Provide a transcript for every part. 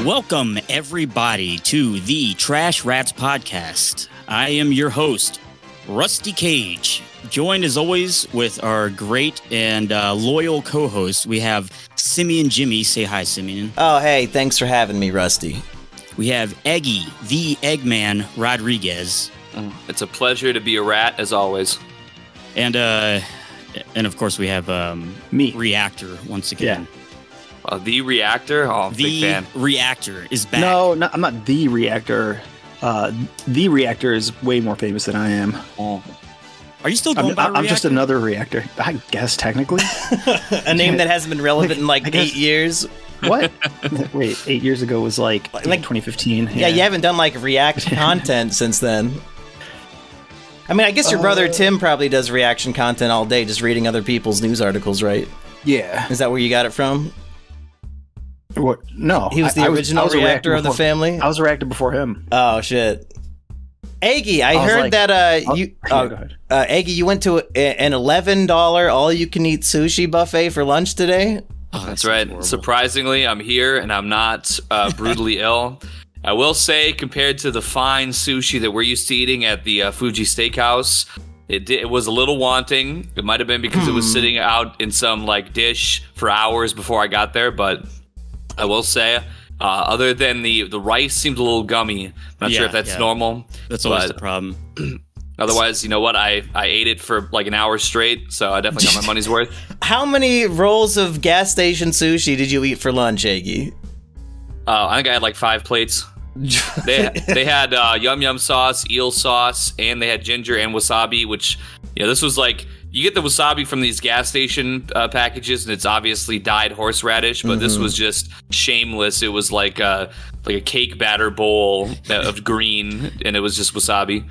Welcome, everybody, to the Trash Rats podcast. I am your host, Rusty Cage, joined as always with our great and loyal co-host. We have Simian Jimmy. Say hi, Simian. Oh, hey, thanks for having me, Rusty. We have Eggy, the Eggman Rodriguez. It's a pleasure to be a rat, as always. And of course, we have me, Reactor, once again. Yeah. The Reactor? Oh, big fan. The Reactor is back. No, I'm not the Reactor. The Reactor is way more famous than I am. Oh. Are you still going by Reactor? I'm just another Reactor, I guess, technically. A name that hasn't been relevant in like 8 years. What? Wait, 8 years ago was like 2015. Yeah, you haven't done like React content since then. I mean, I guess your brother Tim probably does reaction content all day, just reading other people's news articles, right? Yeah. Is that where you got it from? What? No. He was the original Reactor of the family? I was a Reactor before him. Oh, shit. Eggy, I heard like, that go ahead. Eggy, you went to an $11 all-you-can-eat sushi buffet for lunch today? Oh, that's right. Horrible. Surprisingly, I'm here and I'm not brutally ill. I will say, compared to the fine sushi that we're used to eating at the Fuji Steakhouse, it was a little wanting. It might have been because it was sitting out in some like dish for hours before I got there, but I will say, other than the rice seemed a little gummy. Not sure if that's normal. That's always the problem. Otherwise, you know what? I ate it for like an hour straight, so I definitely got my money's worth. How many rolls of gas station sushi did you eat for lunch, Eggy? I think I had like 5 plates. They had yum yum sauce, eel sauce, and they had ginger and wasabi, which, you know, this was like, you get the wasabi from these gas station packages, and it's obviously dyed horseradish, but this was just shameless. It was like a cake batter bowl of green, and it was just wasabi.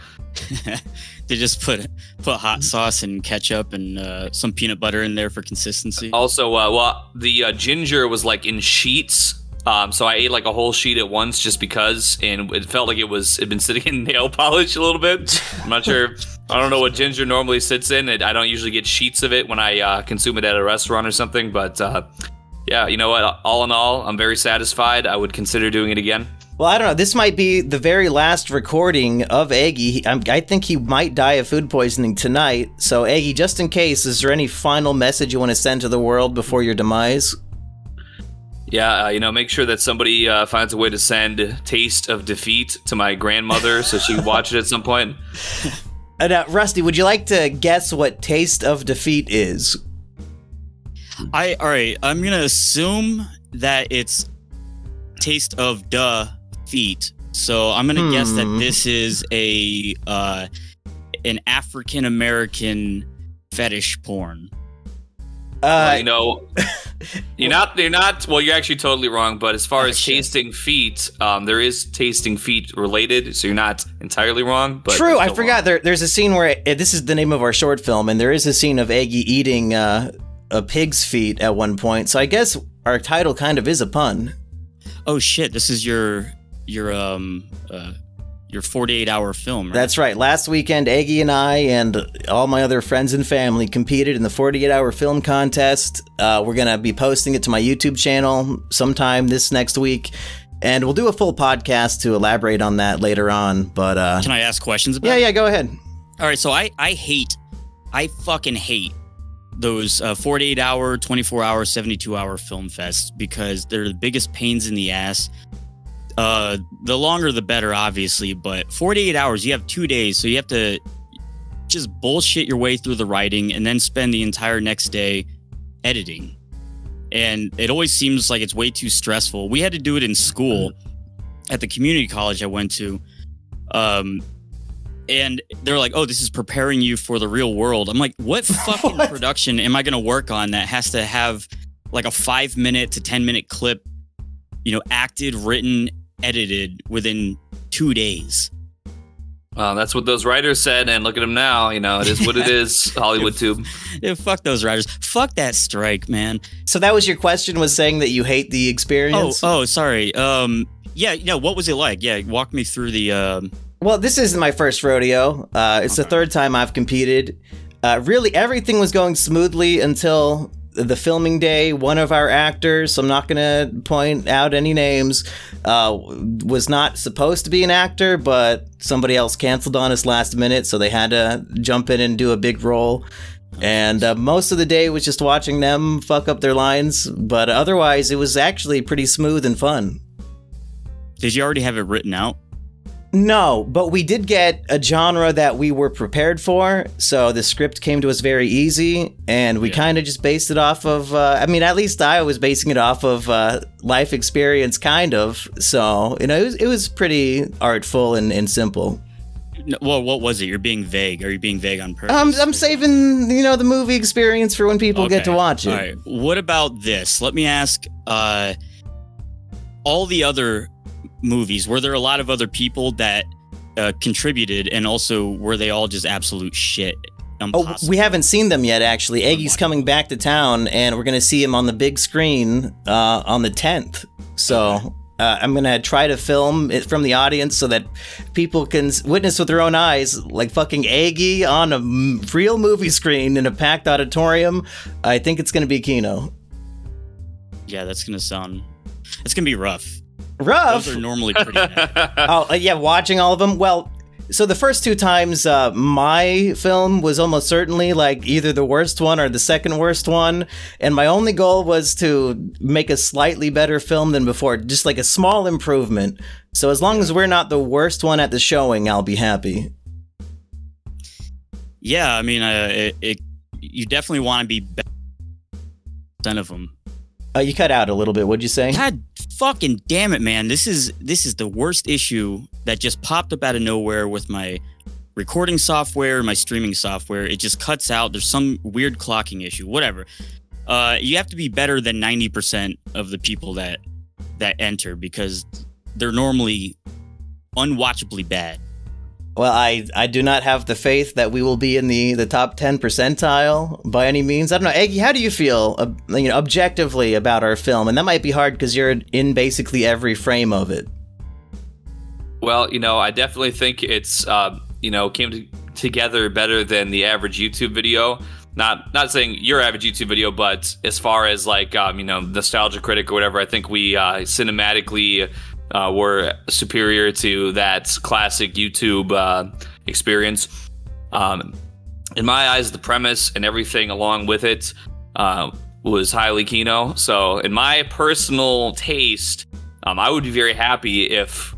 They just put hot sauce and ketchup and some peanut butter in there for consistency. Also, well, the ginger was like in sheets. So I ate like a whole sheet at once just because, and it felt like it'd been sitting in nail polish a little bit. I'm not sure. I don't know what ginger normally sits in. I don't usually get sheets of it when I consume it at a restaurant or something. But yeah, you know what? All in all, I'm very satisfied. I would consider doing it again. Well, I don't know. This might be the very last recording of Eggy. I think he might die of food poisoning tonight. So, Eggy, just in case, is there any final message you want to send to the world before your demise? Yeah, you know, make sure that somebody finds a way to send Taste of Defeat to my grandmother so she can watch it at some point. Rusty, would you like to guess what Taste of Defeat is? All right, I'm going to assume that it's Taste of Defeat. So I'm going to guess that this is an African-American fetish porn. Well, you know, you're not. Well, you're actually totally wrong. But as far as tasting feet, there is tasting feet related, so you're not entirely wrong. But true, I forgot. There's a scene where this is the name of our short film, and there is a scene of Eggy eating a pig's feet at one point. So I guess our title kind of is a pun. Oh shit! This is your 48-hour film, right? That's right. Last weekend, Eggy and I and all my other friends and family competed in the 48-hour film contest. We're going to be posting it to my YouTube channel sometime this next week, and we'll do a full podcast to elaborate on that later on. But can I ask questions about it? Yeah, go ahead. All right, so I fucking hate those 48-hour, 24-hour, 72-hour film fests because they're the biggest pains in the ass. The longer the better, obviously, but 48 hours, you have 2 days, so you have to just bullshit your way through the writing and then spend the entire next day editing. And it always seems like it's way too stressful. We had to do it in school at the community college I went to. And they're like, oh, this is preparing you for the real world. I'm like, what fucking production am I going to work on that has to have like a 5-minute to 10-minute clip, you know, acted, written, edited within 2 days? That's what those writers said, and look at them now. You know, it is what it is. Hollywood tube. Yeah, fuck those writers. Fuck that strike, man. So that was your question, was saying that you hate the experience? Oh, sorry. Yeah, what was it like? Yeah, walk me through the... Well, this isn't my first rodeo. It's the third time I've competed. Really, everything was going smoothly until the filming day, one of our actors, I'm not going to point out any names, was not supposed to be an actor, but somebody else canceled on us last minute, so they had to jump in and do a big role. And most of the day was just watching them fuck up their lines, but otherwise it was actually pretty smooth and fun. Did you already have it written out? No, but we did get a genre that we were prepared for, so the script came to us very easy, and we kind of just based it off of, I mean, at least I was basing it off of life experience, kind of, so, you know, it was pretty artful and simple. Well, what was it? You're being vague. Are you being vague on purpose? I'm saving, you know, the movie experience for when people get to watch it. All right. What about this? Let me ask, all the other movies, were there a lot of other people that contributed, and also were they all just absolute shit? Oh, we haven't seen them yet, actually. Eggy's coming back to town, and we're going to see him on the big screen on the 10th. So I'm going to try to film it from the audience so that people can witness with their own eyes, like fucking Eggy on a real movie screen in a packed auditorium. I think it's going to be Kino. Yeah, that's going to be rough. Rough? Those are normally pretty bad. Oh, yeah, watching all of them. Well, so the first two times, my film was almost certainly like either the worst one or the second worst one. And my only goal was to make a slightly better film than before, just like a small improvement. So as long as we're not the worst one at the showing, I'll be happy. Yeah, I mean, you definitely want to be better than of them. You cut out a little bit. What'd you say? God fucking damn it, man. This is the worst issue that just popped up out of nowhere with my recording software, my streaming software. It just cuts out. There's some weird clocking issue, whatever. You have to be better than 90% of the people that enter, because they're normally unwatchably bad. Well, I do not have the faith that we will be in the top 10 percentile by any means. I don't know, Eggy, how do you feel, you know, objectively about our film? And that might be hard because you're in basically every frame of it. Well, you know, I definitely think it's, you know, came together better than the average YouTube video. Not saying your average YouTube video, but as far as like, you know, Nostalgia Critic or whatever, I think we cinematically were superior to that classic YouTube experience. In my eyes, the premise and everything along with it was highly Kino. So in my personal taste, I would be very happy if,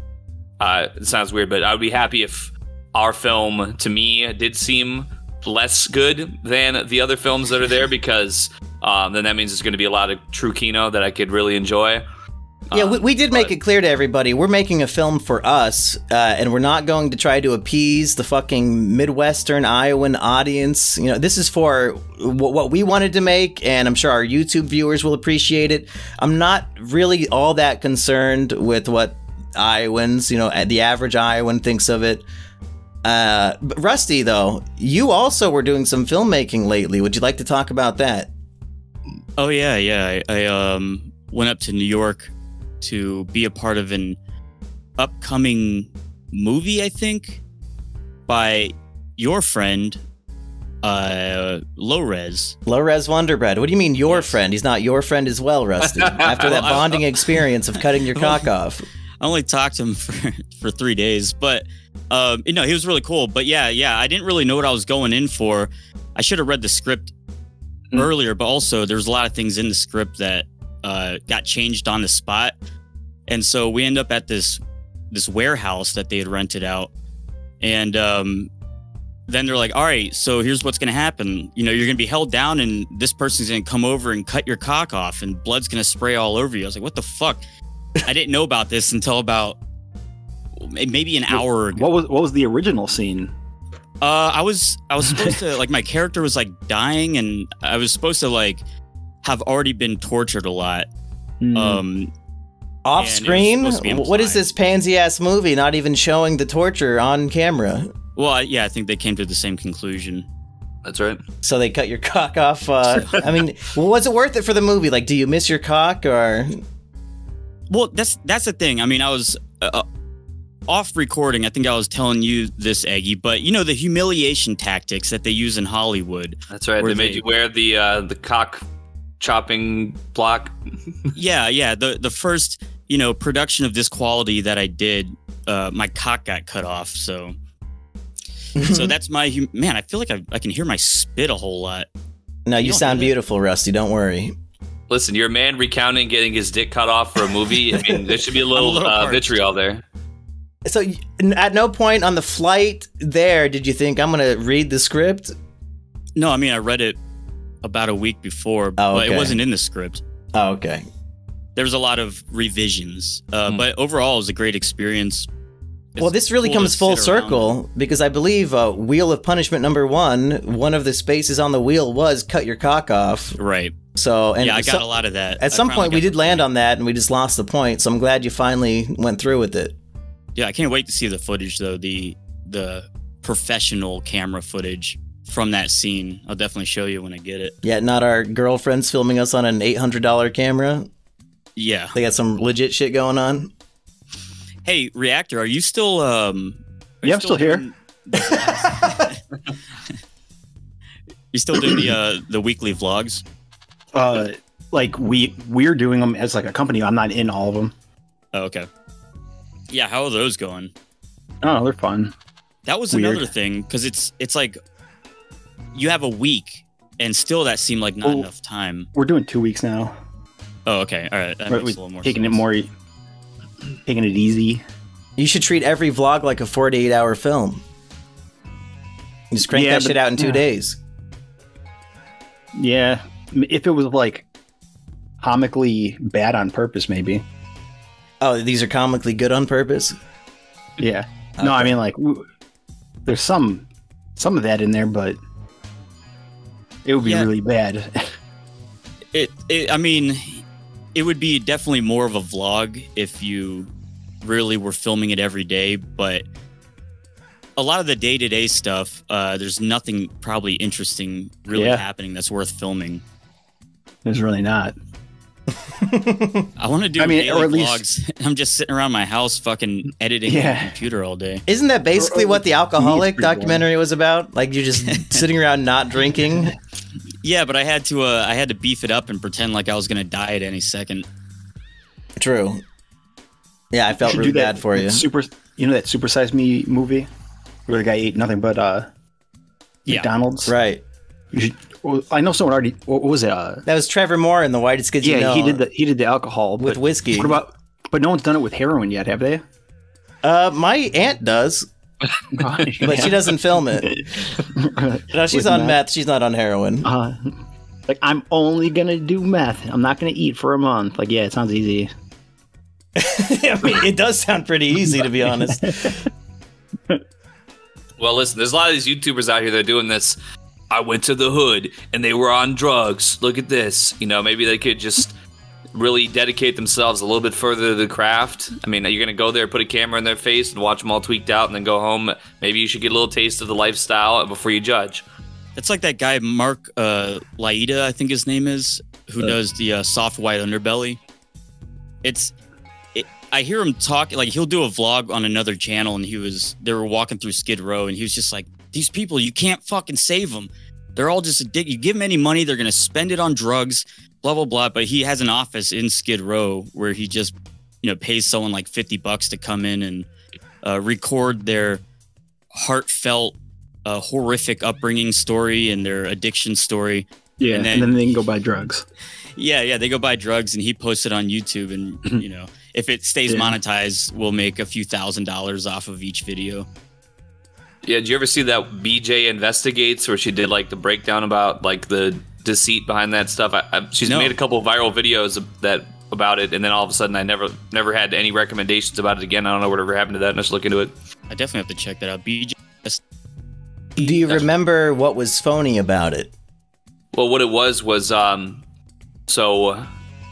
it sounds weird, but I would be happy if our film, to me, did seem less good than the other films that are there, because then that means there's going to be a lot of true Kino that I could really enjoy. Yeah, we did make it clear to everybody, we're making a film for us, and we're not going to try to appease the fucking Midwestern Iowan audience. You know, this is for what we wanted to make, and I'm sure our YouTube viewers will appreciate it. I'm not really all that concerned with what Iowans, you know, the average Iowan thinks of it. But Rusty, though, you also were doing some filmmaking lately. Would you like to talk about that? Oh, yeah. I went up to New York to be a part of an upcoming movie, I think, by your friend, LowRes. LowRes Wunderbred. What do you mean your friend? He's not your friend as well, Rusty. After that bonding experience of cutting your cock off. I only talked to him for 3 days, but you know, he was really cool. But yeah, I didn't really know what I was going in for. I should have read the script earlier, but also there's a lot of things in the script that got changed on the spot, and so we end up at this warehouse that they had rented out, and then they're like, all right, so here's what's gonna happen. You know, you're gonna be held down, and this person's gonna come over and cut your cock off, and blood's gonna spray all over you. I was like, what the fuck? I didn't know about this until about maybe an hour ago. What was the original scene? I was supposed to, like, my character was like dying, and I was supposed to like have already been tortured a lot. Off screen? What is this pansy ass movie not even showing the torture on camera? Well, yeah, I think they came to the same conclusion. That's right. So they cut your cock off. I mean, was it worth it for the movie? Like, do you miss your cock, or? Well, that's the thing. I mean, I was off recording. I think I was telling you this, Eggy, but you know the humiliation tactics that they use in Hollywood. That's right. They made you wear the cock chopping block. Yeah. The first, production of this quality that I did, my cock got cut off. So that's my man. I feel like I can hear my spit a whole lot. No, you sound beautiful, Rusty. Don't worry. Listen, you're a man recounting getting his dick cut off for a movie. I mean, there should be a little vitriol there. So at no point on the flight there did you think, I'm going to read the script? No, I mean, I read it about a week before, but it wasn't in the script. Oh, okay. There was a lot of revisions, but overall, it was a great experience. Well, this really comes full circle because I believe Wheel of Punishment #1, one of the spaces on the wheel was cut your cock off. Right. So, and I got a lot of that. At some point, we did land on that, and we just lost the point. So I'm glad you finally went through with it. Yeah, I can't wait to see the footage, though. The professional camera footage from that scene. I'll definitely show you when I get it. Yeah, not our girlfriends filming us on an $800 camera. Yeah. They got some legit shit going on. Hey, Reactor, are you still... yeah, I'm still here. You still doing the weekly vlogs? Like we're doing them as like a company. I'm not in all of them. Oh, okay. Yeah, how are those going? Oh, they're fun. That was another thing, because it's like you have a week, and still that seemed like not enough time. We're doing 2 weeks now. Oh, okay. All right. That makes a little more taking sense. Taking it easy. You should treat every vlog like a 48-hour film. You just crank that shit out in 2 days. Yeah. If it was like comically bad on purpose, maybe. Oh, these are comically good on purpose? Yeah. Okay. No, I mean, like, there's some of that in there, but it would be really bad. I mean, it would be definitely more of a vlog if you really were filming it every day, but a lot of the day-to-day stuff, there's nothing probably interesting really happening that's worth filming. There's really not. I want to do daily vlogs. I'm just sitting around my house fucking editing on the computer all day. Isn't that basically what the alcoholic documentary was about? Like you're just sitting around not drinking? Yeah, but I had to beef it up and pretend like I was going to die at any second. True. Yeah, I felt really bad for you. You know that Super Size Me movie where the guy ate nothing but McDonald's? Right. I know someone already. What was it? That was Trevor Moore in The Whitest Kids You Know. He did the alcohol with whiskey. But no one's done it with heroin yet, have they? My aunt does, but she doesn't film it. No, she's on meth. She's not on heroin. Like, I'm only gonna do meth. I'm not gonna eat for a month. Like, yeah, it sounds easy. I mean, it does sound pretty easy, to be honest. Well, listen, there's a lot of these YouTubers out here that are doing this. I went to the hood and they were on drugs. Look at this. You know, maybe they could just really dedicate themselves a little bit further to the craft. I mean, you're going to go there, put a camera in their face and watch them all tweaked out and then go home. Maybe you should get a little taste of the lifestyle before you judge. It's like that guy, Mark Laida, I think his name is, who does the soft white underbelly. I hear him talk, like he'll do a vlog on another channel and they were walking through Skid Row and he was just like, these people, you can't fucking save them. They're all just addicted. You give them any money, they're going to spend it on drugs, blah, blah, blah. But he has an office in Skid Row where he just, pays someone like $50 to come in and record their heartfelt, horrific upbringing story and their addiction story. Yeah, and then they can go buy drugs. Yeah, they go buy drugs and he posts it on YouTube and, if it stays monetized, we'll make a few $1,000s off of each video. Yeah, did you ever see that BJ Investigates where she did like the breakdown about like the deceit behind that stuff? She's made a couple of viral videos about it, and then all of a sudden I never had any recommendations about it again. I don't know whatever happened to that. Let's look into it. I definitely have to check that out. BJ. Do you remember what was phony about it? Well, what it was so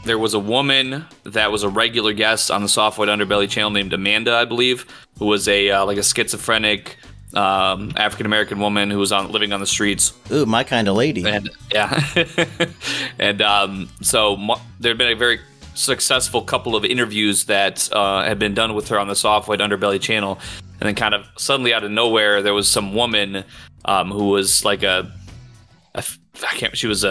there was a woman that was a regular guest on the Soft White Underbelly channel named Amanda, I believe, who was a schizophrenic African-American woman who was living on the streets. Ooh, my kind of lady. And, and so there had been a very successful couple of interviews that had been done with her on the Soft White Underbelly channel. And then kind of suddenly out of nowhere, there was some woman who was like she was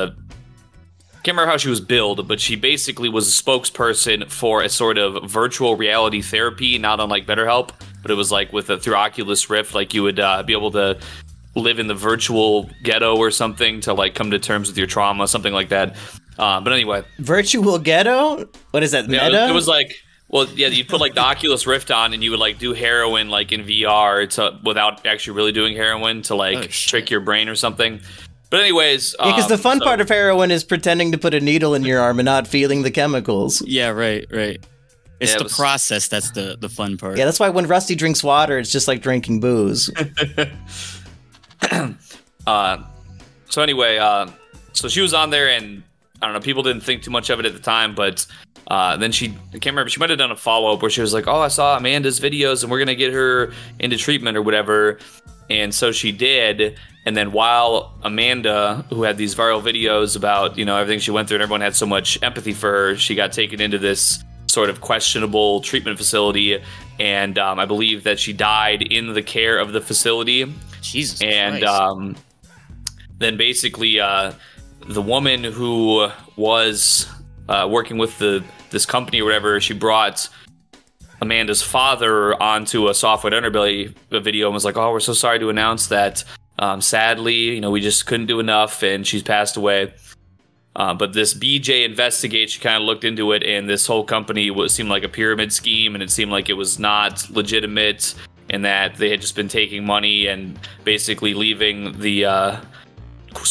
can't remember how she was billed, but she basically was a spokesperson for a sort of virtual reality therapy, not unlike BetterHelp, but it was like through Oculus Rift, like you would be able to live in the virtual ghetto or something to like come to terms with your trauma, something like that. But anyway, virtual ghetto? What is that? Meta? Yeah, it was like, well, yeah, you'd put like the Oculus Rift on and you would like do heroin like in VR without actually really doing heroin to like trick your brain or something. But anyways, yeah, because the fun part of heroin is pretending to put a needle in your arm and not feeling the chemicals. Yeah, right. It's the process that's the fun part. Yeah, that's why when Rusty drinks water, it's just like drinking booze. So anyway, so she was on there, and I don't know, people didn't think too much of it at the time, but then I can't remember, she might have done a follow-up where she was like, oh, I saw Amanda's videos and we're gonna get her into treatment or whatever. And so she did, and then while Amanda, who had these viral videos about, you know, everything she went through and everyone had so much empathy for her, she got taken into this sort of questionable treatment facility, and I believe that she died in the care of the facility. Jesus and Christ. Then basically the woman who was working with this company or whatever, she brought Amanda's father onto a Software Underbelly video and was like, oh, we're so sorry to announce that sadly, you know, we just couldn't do enough and she's passed away. But this BJ Investigate, she kind of looked into it, and this whole company seemed like a pyramid scheme, and it seemed like it was not legitimate, and that they had just been taking money and basically leaving the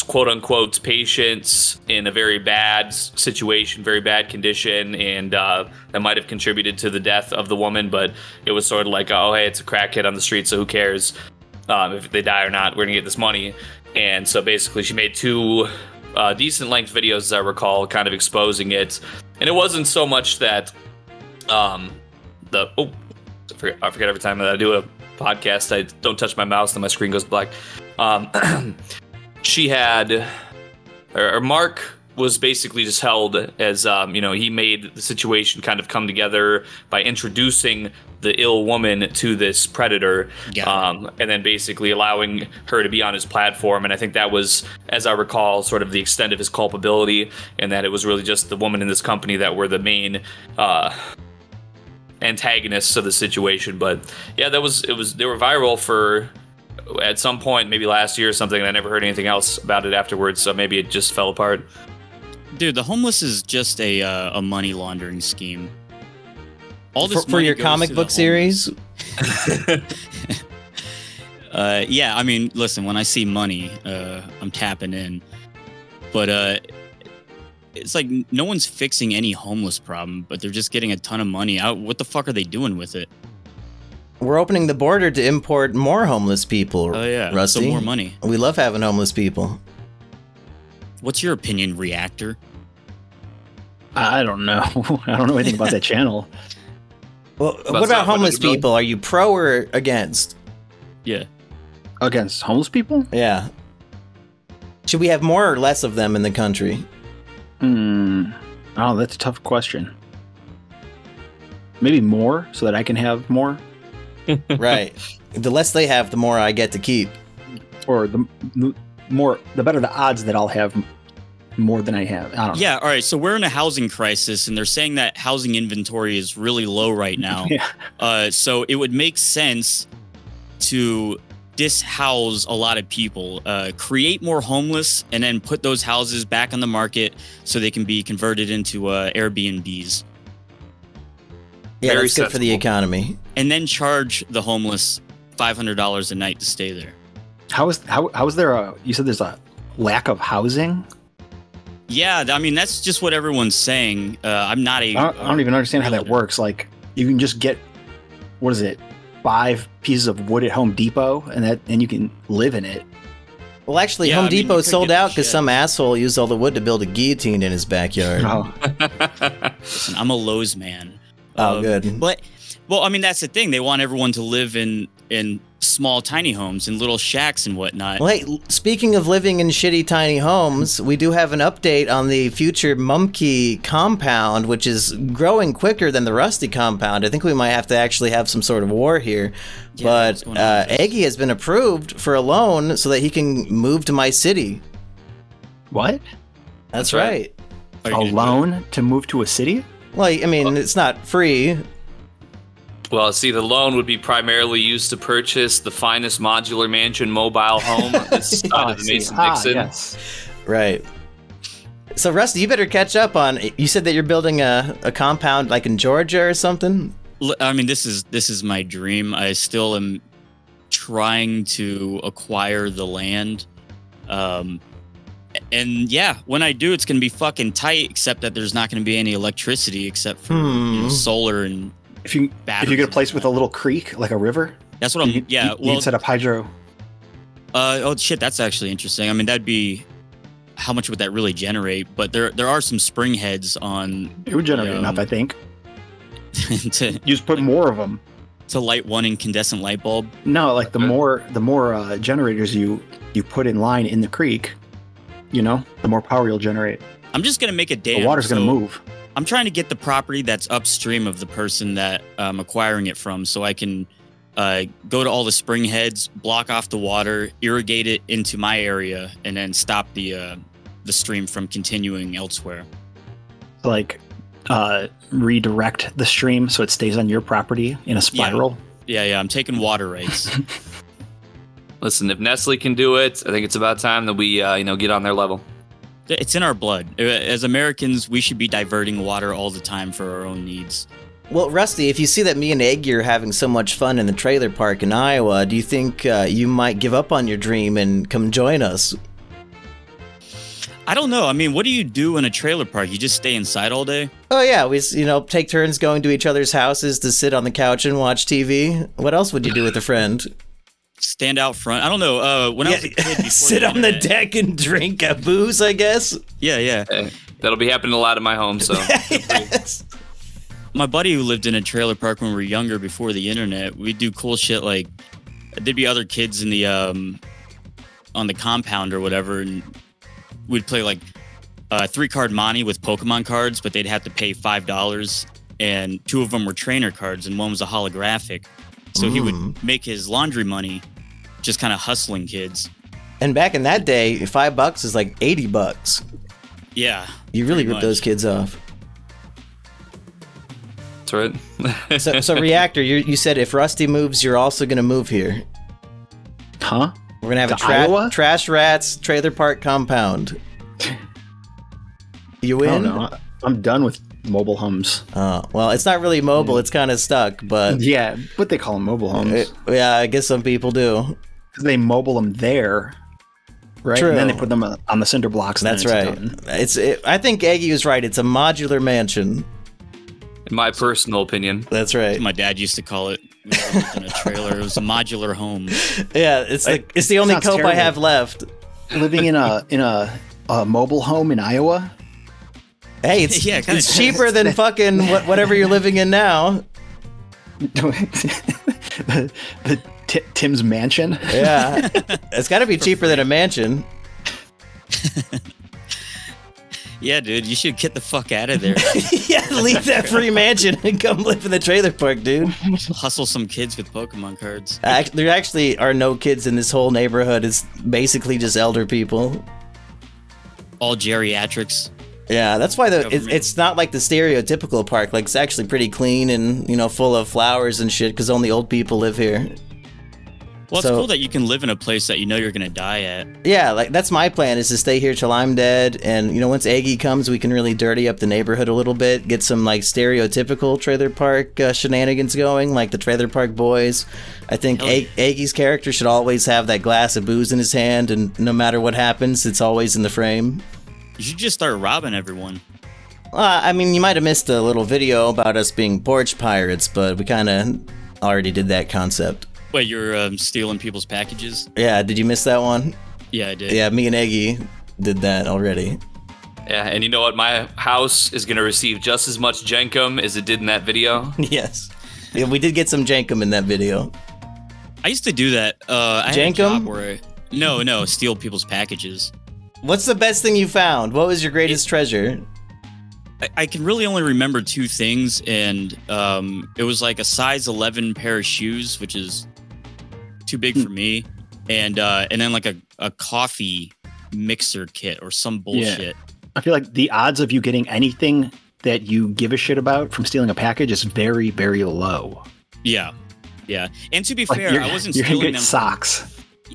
quote-unquote patients in a very bad situation, very bad condition, and that might have contributed to the death of the woman, but it was sort of like, oh, hey, it's a crackhead on the street, so who cares if they die or not, we're gonna get this money. And so basically she made two decent length videos, as I recall, kind of exposing it. And it wasn't so much that I forget every time that I do a podcast, I don't touch my mouse and my screen goes black. She had, or Mark was basically just held as, you know, he made the situation kind of come together by introducing the ill woman to this predator, and then basically allowing her to be on his platform. And I think that was, as I recall, sort of the extent of his culpability, and that it was really just the woman in this company that were the main antagonists of the situation. But yeah, they were viral for at some point, maybe last year or something, and I never heard anything else about it afterwards, so maybe it just fell apart. Dude, the homeless is just a money laundering scheme. All this for your comic book series? Yeah, I mean, listen, when I see money, I'm tapping in. But it's like no one's fixing any homeless problem, but they're just getting a ton of money out. What the fuck are they doing with it? We're opening the border to import more homeless people. Oh yeah, Rusty. So more money. We love having homeless people. What's your opinion, Reactor? I don't know. I don't know anything about that channel. Well, what about homeless people? Are you pro or against? Yeah. Against homeless people? Yeah. Should we have more or less of them in the country? Oh, that's a tough question. Maybe more, so that I can have more? Right. The less they have, the more I get to keep. Or the better the odds that I'll have more than I have. I don't know. Yeah, all right, so we're in a housing crisis, and they're saying that housing inventory is really low right now. Yeah. So it would make sense to dishouse a lot of people, create more homeless, and then put those houses back on the market so they can be converted into Airbnbs. Yeah, that's good for the economy. And then charge the homeless $500 a night to stay there. How is there you said there's a lack of housing? Yeah, I mean, that's just what everyone's saying. I'm not a... I don't even understand how that works. Like, you can just get, 5 pieces of wood at Home Depot, and you can live in it. Well, actually, Home Depot sold out because some asshole used all the wood to build a guillotine in his backyard. Oh. Listen, I'm a Lowe's man. Oh, good. But, well, I mean, that's the thing. They want everyone to live in small, tiny homes and little shacks and whatnot. Well, hey, speaking of living in shitty, tiny homes, we do have an update on the future Mumkey compound, which is growing quicker than the Rusty compound. I think we might have to actually have some sort of war here. Yeah, but Eggy has been approved for a loan so that he can move to my city. What? That's right. Are A you gonna do it? loan to move to a city? Well, I mean, it's not free. Well, see, the loan would be primarily used to purchase the finest modular mansion mobile home this side of the Mason-Dixon. Yes. Right. So, Rusty, you better catch up on. You said that you're building a compound like in Georgia or something. I mean, this is my dream. I still am trying to acquire the land. And yeah, when I do, it's going to be fucking tight, except that there's not going to be any electricity except for solar and If you batteries get a and place with a whatnot. little creek, like a river, That's what I'm. you Well, can set up hydro. oh shit, that's actually interesting. I mean, that'd be. How much would that really generate? But there are some spring heads on It would generate enough, I think. to You just put more of them. light one incandescent light bulb. No, like the more generators you put in line in the creek, the more power you'll generate. I'm just gonna make a dam. The water's going to move. I'm trying to get the property that's upstream of the person that I'm acquiring it from, so I can go to all the spring heads, block off the water, irrigate it into my area, and then stop the stream from continuing elsewhere. Like redirect the stream so it stays on your property in a spiral. Yeah, I'm taking water rights. Listen, if Nestle can do it, I think it's about time that we, get on their level. It's in our blood. As Americans, we should be diverting water all the time for our own needs. Well, Rusty, if you see that me and Eggy are having so much fun in the trailer park in Iowa, do you think you might give up on your dream and come join us? I don't know. I mean, what do you do in a trailer park? You just stay inside all day? Oh yeah, we take turns going to each other's houses to sit on the couch and watch TV. What else would you do with a friend? Stand out front. I don't know. When I was a kid, before sit on the deck and drink a booze, I guess. Yeah. Hey, that'll be happening a lot in my home, so. Yes. My buddy who lived in a trailer park when we were younger before the internet, we'd do cool shit like there'd be other kids in the on the compound or whatever, and we'd play like 3-card Monty with Pokemon cards, but they'd have to pay $5, and 2 of them were trainer cards and one was a holographic. So he would make his laundry money just kind of hustling kids. And back in that day, $5 is like $80. Yeah. You really pretty ripped much. those kids off. That's right. So Reactor, you said if Rusty moves, you're also going to move here. Huh? We're going to have To Iowa? a Trash Rats trailer park compound. You I win? don't know. I'm done with mobile homes. Well, it's not really mobile. It's kind of stuck, but Yeah, but they call them mobile homes. yeah, I guess some people do. Because they mobile them there, right? True. And then they put them on the cinder blocks. And That's then right. it's done. I think Eggy was right. It's a modular mansion. In my personal opinion. That's right. My dad used to call it. We lived in a trailer. It was a modular home. Yeah, it's the only sounds cope I terrible. have left. Living in a mobile home in Iowa. Hey, it's Yeah, kinda it's cheaper than fucking whatever you're living in now. Tim's mansion. Yeah, it's got to be cheaper than a mansion. Yeah, dude, you should get the fuck out of there. Yeah, leave that free mansion and come live in the trailer park, dude. Hustle some kids with Pokemon cards. There actually are no kids in this whole neighborhood. It's basically just elder people. All geriatrics. Yeah, that's why Government. it's not like the stereotypical park. Like, it's actually pretty clean and, full of flowers and shit because only old people live here. Well, it's So- cool that you can live in a place that you know you're going to die at. Yeah, like that's my plan is to stay here till I'm dead. And, once Eggy comes, we can really dirty up the neighborhood a little bit, get some like stereotypical trailer park shenanigans going, like the Trailer Park Boys. I think Hell yeah. Eggy's character should always have that glass of booze in his hand, and no matter what happens, it's always in the frame. You should just start robbing everyone. I mean, you might have missed a little video about us being porch pirates, but we kind of already did that concept. Wait, you're stealing people's packages? Yeah, did you miss that one? Yeah, I did. Yeah, me and Eggy did that already. Yeah, and you know what? My house is going to receive just as much Jenkum as it did in that video. Yes. Yeah, we did get some jankum in that video. I used to do that. I had a Jankum? job where no, steal people's packages. What's the best thing you found? What was your greatest treasure? I can really only remember 2 things, and it was like a size 11 pair of shoes, which is too big for me, and then like a coffee mixer kit or some bullshit. I feel like the odds of you getting anything that you give a shit about from stealing a package is very, very low. Yeah. And to be fair, I wasn't stealing them. Socks.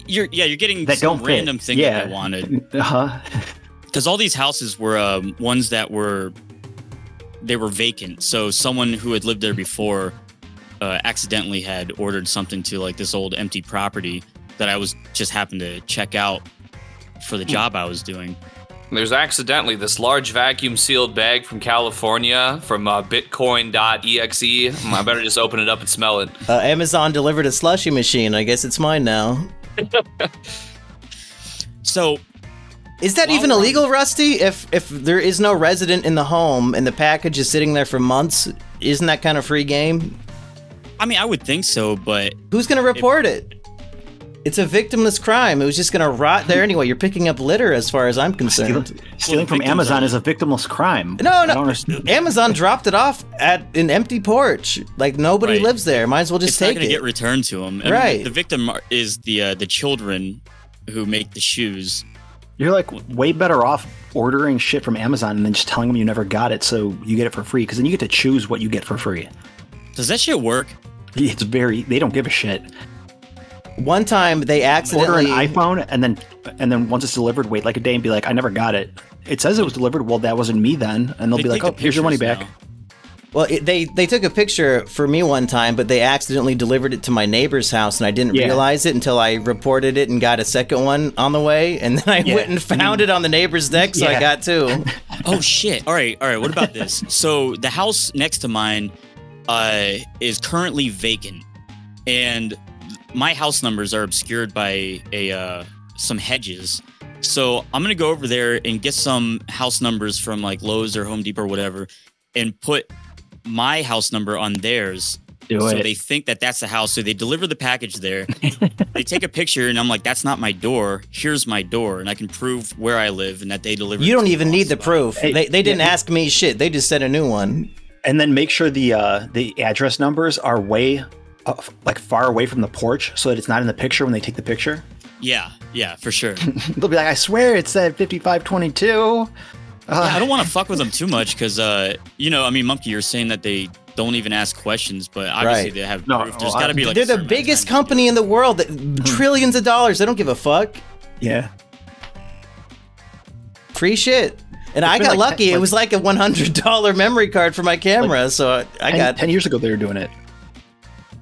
You're getting that some don't random fit. thing that I wanted. Uh-huh. Because all these houses were ones that were vacant. So someone who had lived there before accidentally had ordered something to like this old empty property that I was just happened to check out for the job I was doing. There's accidentally this large vacuum sealed bag from California from bitcoin.exe. I better just open it up and smell it. Amazon delivered a slushy machine. I guess it's mine now. So, is that even illegal, Rusty? If there is no resident in the home and the package is sitting there for months, isn't that kind of free game? I mean, I would think so, but who's going to report it? It's a victimless crime. It was just going to rot there anyway. You're picking up litter as far as I'm concerned. Stealing from Amazon is a victimless crime. No. Amazon dropped it off at an empty porch. Like, nobody lives there. Might as well just take it. It's not going to get returned to them. And right. The victim is the children who make the shoes. You're like way better off ordering shit from Amazon and then just telling them you never got it so you get it for free. Because then you get to choose what you get for free. Does that shit work? They don't give a shit. One time they accidentally order an iPhone and then once it's delivered, wait like a day and be like, I never got it. It says it was delivered. Well, that wasn't me then, and they'll be like, oh, here's your money back. Now. Well, they took a picture for me one time, but they accidentally delivered it to my neighbor's house, and I didn't realize it until I reported it and got a second one on the way, and then I went and found it on the neighbor's deck, so I got two. Oh shit! All right. What about this? So the house next to mine is currently vacant, and my house numbers are obscured by some hedges. So I'm gonna go over there and get some house numbers from like Lowe's or Home Depot or whatever, and put my house number on theirs. So they think that that's the house. So they deliver the package there. They take a picture, and I'm like, "That's not my door. Here's my door," and I can prove where I live and that they delivered. You don't even need the proof. They didn't ask me shit. They just sent a new one. And then make sure the address numbers are way like far away from the porch, so that it's not in the picture when they take the picture. Yeah, for sure. They'll be like, I swear it said 5522. I don't want to fuck with them too much because, I mean, Mumkey, you're saying that they don't even ask questions, but obviously they have proof. There's got to be like they're the biggest company in the world, trillions of dollars. They don't give a fuck. Yeah. Free shit. And I got lucky. It was like a $100 memory card for my camera, so I got 10 years ago they were doing it.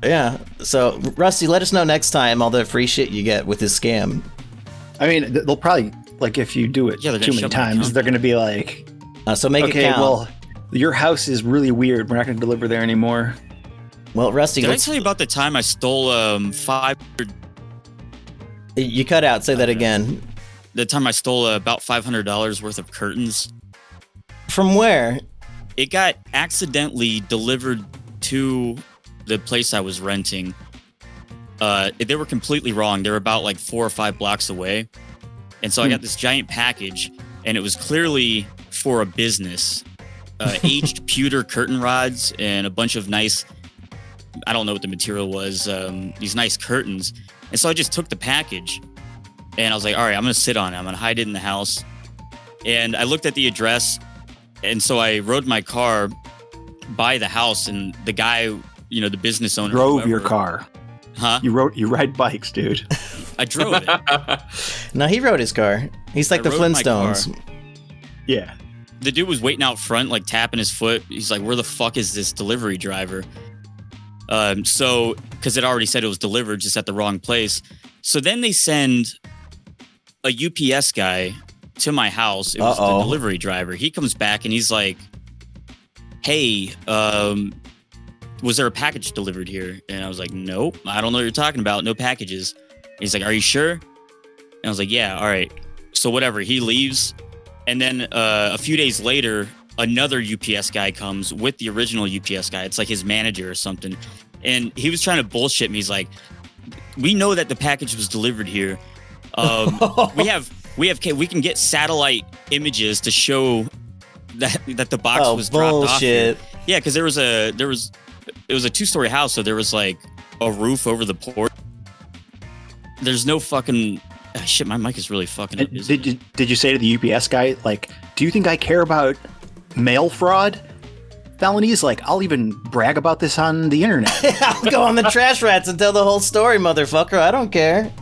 Yeah. So, Rusty, let us know next time all the free shit you get with this scam. I mean, they'll probably, like, if you do it too many times, they're going to be like, so make it count. Well, your house is really weird. We're not going to deliver there anymore. Well, Rusty, did I tell you about the time I stole $500? You cut out. Say that again. The time I stole about $500 worth of curtains. From where? It got accidentally delivered to the place I was renting. They were completely wrong. They were about like 4 or 5 blocks away. And so I got this giant package, and it was clearly for a business. Aged pewter curtain rods and a bunch of nice, I don't know what the material was, these nice curtains. And so I just took the package, and I was like, all right, I'm going to sit on it. I'm going to hide it in the house. And I looked at the address, and so I rode my car by the house, and the guy, the business owner drove your car. Huh? You ride bikes, dude. I drove it. No, he rode his car. He's like the Flintstones. Yeah. The dude was waiting out front, like tapping his foot. He's like, where the fuck is this delivery driver? So, because it already said it was delivered, just at the wrong place. So then they send a UPS guy to my house. It was the delivery driver. He comes back and he's like, hey, was there a package delivered here? And I was like, nope, I don't know what you're talking about. No packages. And he's like, are you sure? And I was like, yeah, all right. So whatever, he leaves. And then a few days later, another UPS guy comes with the original UPS guy. It's like his manager or something. And he was trying to bullshit me. He's like, we know that the package was delivered here. We can get satellite images to show that the box was dropped off here. Yeah, because it was a 2-story house, so there was like a roof over the porch. There's no fucking shit. My mic is really fucking up. Did you say to the UPS guy, like, do you think I care about mail fraud felonies? Like, I'll even brag about this on the internet. I'll go on the Trash Rats and tell the whole story, motherfucker. I don't care.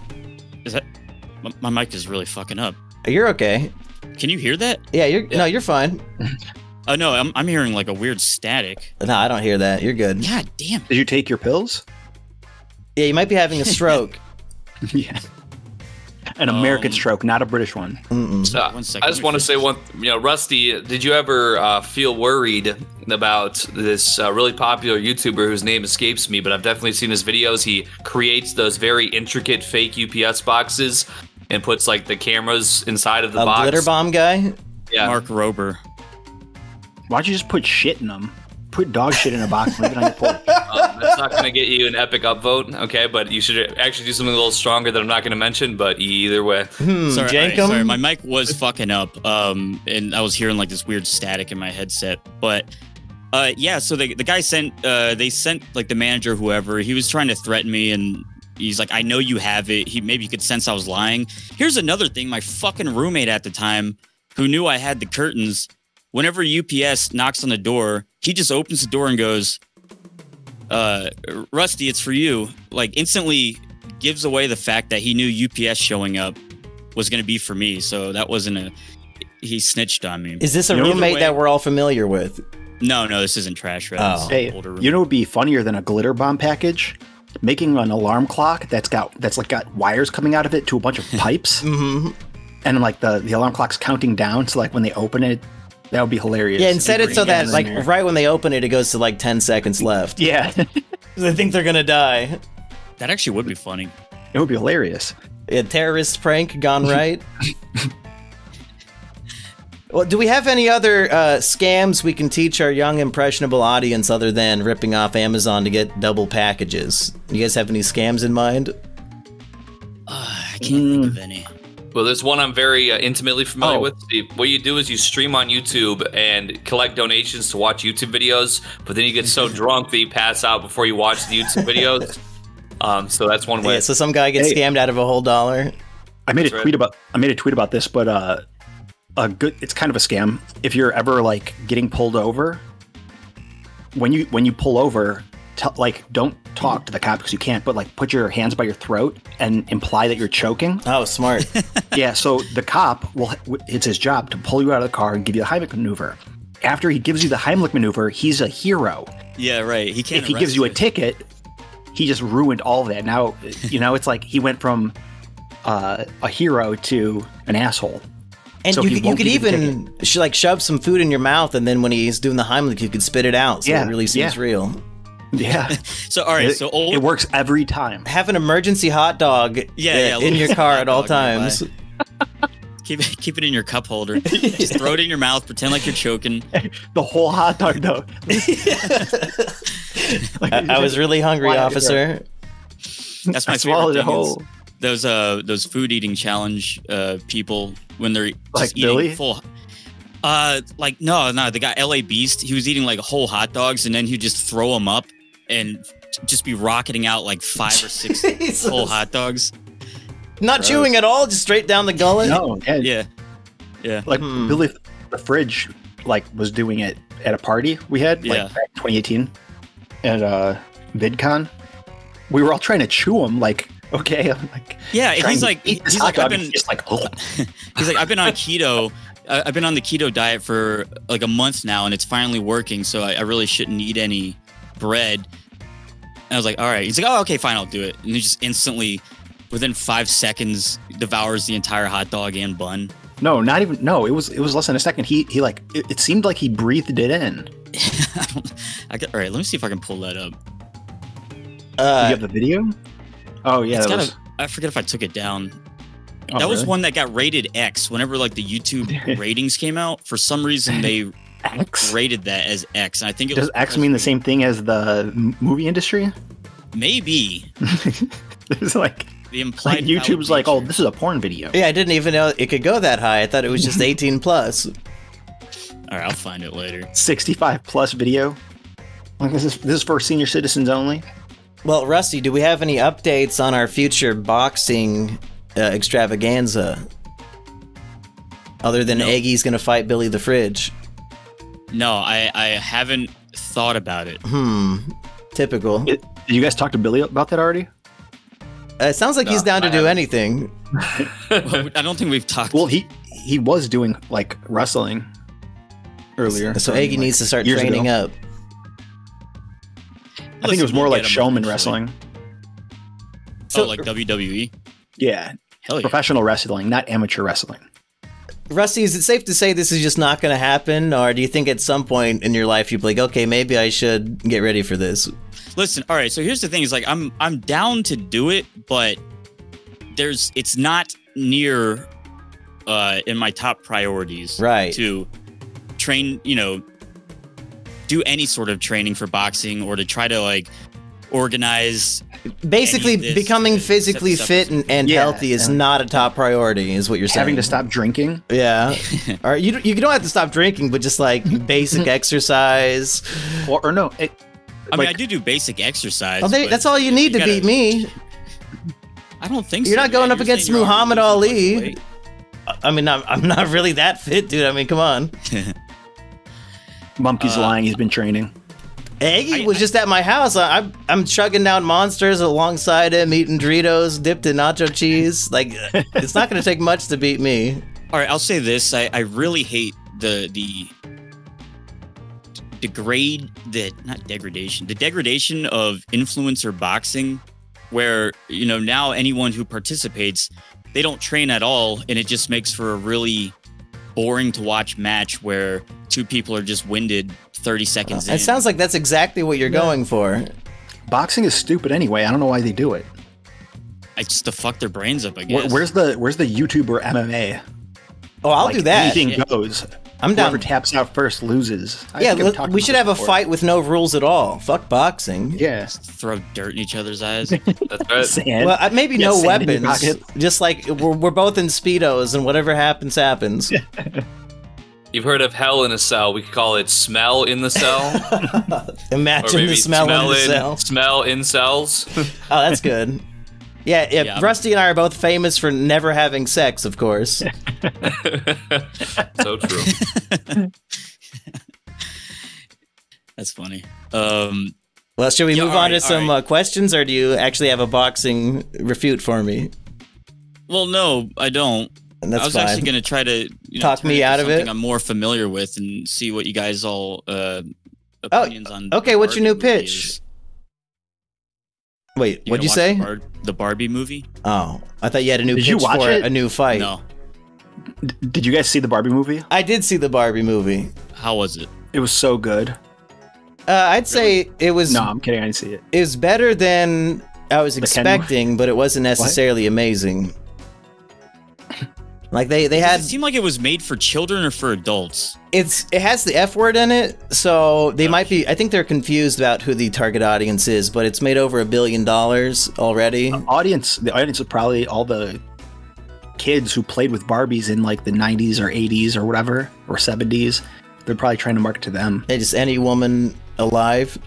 Is that my mic is really fucking up? You're okay. Can you hear that? Yeah, no, you're fine. Oh no, I'm hearing like a weird static. No, I don't hear that. You're good. God damn. Did you take your pills? Yeah, you might be having a stroke. Yeah. An American stroke, not a British one. 1 second. I just want to say one. Rusty, did you ever feel worried about this really popular YouTuber whose name escapes me? But I've definitely seen his videos. He creates those very intricate fake UPS boxes and puts like the cameras inside of the box. Glitter bomb guy. Yeah, Mark Rober. Why don't you just put shit in them? Put dog shit in a box and leave it on your porch. That's not going to get you an epic upvote, okay? But you should actually do something a little stronger that I'm not going to mention. But either way, sorry, my mic was fucking up, and I was hearing like this weird static in my headset. But yeah, so the guy sent like the manager, whoever, he was trying to threaten me, and he's like, I know you have it. Maybe he could sense I was lying. Here's another thing: my fucking roommate at the time, who knew I had the curtains. Whenever UPS knocks on the door, he just opens the door and goes, Rusty, it's for you. Like, instantly gives away the fact that he knew UPS showing up was going to be for me. So that wasn't he snitched on me. Is this a roommate that we're all familiar with? No, this isn't Trash Rat. Oh. Hey, you know what would be funnier than a glitter bomb package? Making an alarm clock that's got wires coming out of it to a bunch of pipes. Mm-hmm. And like the alarm clock's counting down. So like when they open it, that would be hilarious. Yeah, and set it so that like right when they open it, it goes to like 10 seconds left. Yeah. They think they're gonna die. That actually would be funny. It would be hilarious. A terrorist prank gone right. Well, do we have any other scams we can teach our young impressionable audience other than ripping off Amazon to get double packages? You guys have any scams in mind? I can't think of any. Well, there's one I'm very intimately familiar with. What you do is you stream on YouTube and collect donations to watch YouTube videos, but then you get so drunk that you pass out before you watch the YouTube videos. So that's one way. Yeah, so some guy gets scammed out of a whole $1. I made a tweet about this, but it's kind of a scam. If you're ever like getting pulled over, when you pull over, don't talk to the cop because you can't, but like put your hands by your throat and imply that you're choking. Oh, smart. Yeah, so the cop it's his job to pull you out of the car and give you the Heimlich maneuver. After he gives you the Heimlich maneuver, he's a hero. Yeah, right. He can't. If he gives you a ticket, he just ruined all of that. Now, it's like he went from a hero to an asshole. And so you could even shove some food in your mouth, and then when he's doing the Heimlich, you could spit it out. So it really seems real. Yeah. So all right. It works every time. Have an emergency hot dog in your car at all times. Keep it in your cup holder. Just throw it in your mouth. Pretend like you're choking. The whole hot dog, though. I was really hungry, officer. That's my favorite thing. Those food eating challenge people when they're just eating full. No, the guy LA Beast. He was eating like whole hot dogs, and then he'd just throw them up and just be rocketing out like 5 or 6 whole hot dogs. Not chewing at all, just straight down the gullet. No, yeah. Like Billy the Fridge, was doing it at a party we had, back in 2018, at VidCon. We were all trying to chew them, okay. I'm like, yeah. He's like, I've been on keto. I've been on the keto diet for like a month now, and it's finally working. So I really shouldn't eat any bread. And I was like, all right. He's like, oh, okay, fine, I'll do it. And he just instantly, within 5 seconds, devours the entire hot dog and bun. No, not even. No, it was less than a second. He it seemed like he breathed it in. All right, let me see if I can pull that up. You have the video? Oh yeah, I forget if I took it down. Oh, that was one that got rated X. Whenever the YouTube ratings came out, for some reason they rated that as X. And I think does X mean the same thing as the movie industry? Maybe. There's the implied YouTube's like, oh, this is a porn video. Yeah, I didn't even know it could go that high. I thought it was just 18 plus. All right, I'll find it later. 65 plus video. This is for senior citizens only. Well, Rusty, do we have any updates on our future boxing extravaganza? Other than No. Eggy's gonna fight Billy the Fridge. No, I haven't thought about it. Typical. Did you guys talk to Billy about that already? It sounds like he's down to I do haven't. anything. I don't think we've talked. Well, he was doing like wrestling earlier. So Eggy needs to start years training ago. up. I think it was more we'll like get him showman eventually. wrestling. So like WWE. Yeah, Hell yeah. professional wrestling, not amateur wrestling. Rusty, is it safe to say this is just not going to happen, or do you think at some point in your life you'd be like, okay, maybe I should get ready for this? Listen, all right. So here's the thing: is like I'm down to do it, but it's not near in my top priorities. Right. To train, do any sort of training for boxing or to try to like organize. Basically, Any of this becoming to physically set fit and Yeah, healthy is not a top priority, is what you're saying. Having to stop drinking. Yeah. Or you don't have to stop drinking, but just like basic exercise. Or no, I mean, I do basic exercise. Well, but that's all you need to gotta- beat me. I don't think You're so. not going man. up You're against saying you're already Muhammad losing a bunch of Ali. weight. I mean, I'm not really that fit, dude. I mean, come on. Mumkey's lying. He's been training. Eggy was just at my house. I'm chugging down monsters alongside him, eating Doritos dipped in nacho cheese. Like, it's not going to take much to beat me. All right, I'll say this: I really hate the degradation of influencer boxing, where now anyone who participates, they don't train at all, and it just makes for a really boring to watch match where two people are just winded 30 seconds in. It sounds like that's exactly what you're going for. Boxing is stupid anyway. I don't know why they do it. It's just to fuck their brains up, I guess. Where's the YouTuber MMA? Oh, I'll Like, do that. Anything goes. I'm down. Whoever taps out first loses. I Yeah, think I've talked we about should this have a before. fight with no rules at all. Fuck boxing. Yeah. Throw dirt in each other's eyes? That's right. Sand. Well, maybe Yeah, no sand in your weapons. pocket. Just like we're both in Speedos, and whatever happens, happens. You've heard of hell in a cell. We could call it smell in the cell. Or Imagine maybe the smell in the cell. smell in cells. Oh, that's good. Yeah, Yeah. Rusty and I are both famous for never having sex, of course. So true. That's funny. Well, should we Yeah, move all on to right, some all right. questions, or do you actually have a boxing refute for me? Well, no, I don't. And that's I was fine. actually going to try to Talk turn me into out of it? something I'm more familiar with and see what you guys all opinions on. okay, the what's your new Barbie movie pitch? is. Wait, what'd you gonna say? watch the Barbie movie? Oh, I thought you had a new Did pitch you watch for it? a new fight. No. Did you guys see the Barbie movie? I did see the Barbie movie. How was it? It was so good. I'd say it was No, I'm kidding. I didn't see it. it was better than I was Ken- expecting, but it wasn't necessarily amazing. Like they Does had it seem like it was made for children or for adults? it has the F word in it, so they might be. I think they're confused about who the target audience is, but it's made over $1 billion already. The audience is probably all the kids who played with Barbies in like the 90s or 80s or whatever, or 70s. They're probably trying to market to them. Just any woman alive.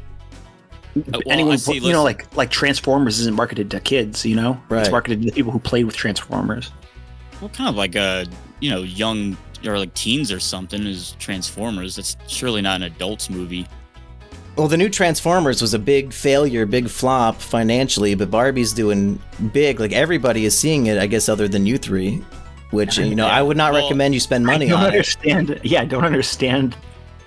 Well, Anyone, I see, you know, listen. like Transformers isn't marketed to kids, you know? Right. It's marketed to the people who played with Transformers. Well, kind of like young or like teens or something is Transformers. That's surely not an adults movie. Well, the new Transformers was a big failure, big flop financially, but Barbie's doing big. Like everybody is seeing it, I guess, other than you three. Which I would not Well, recommend you spend money I don't on it. understand. Yeah, I don't understand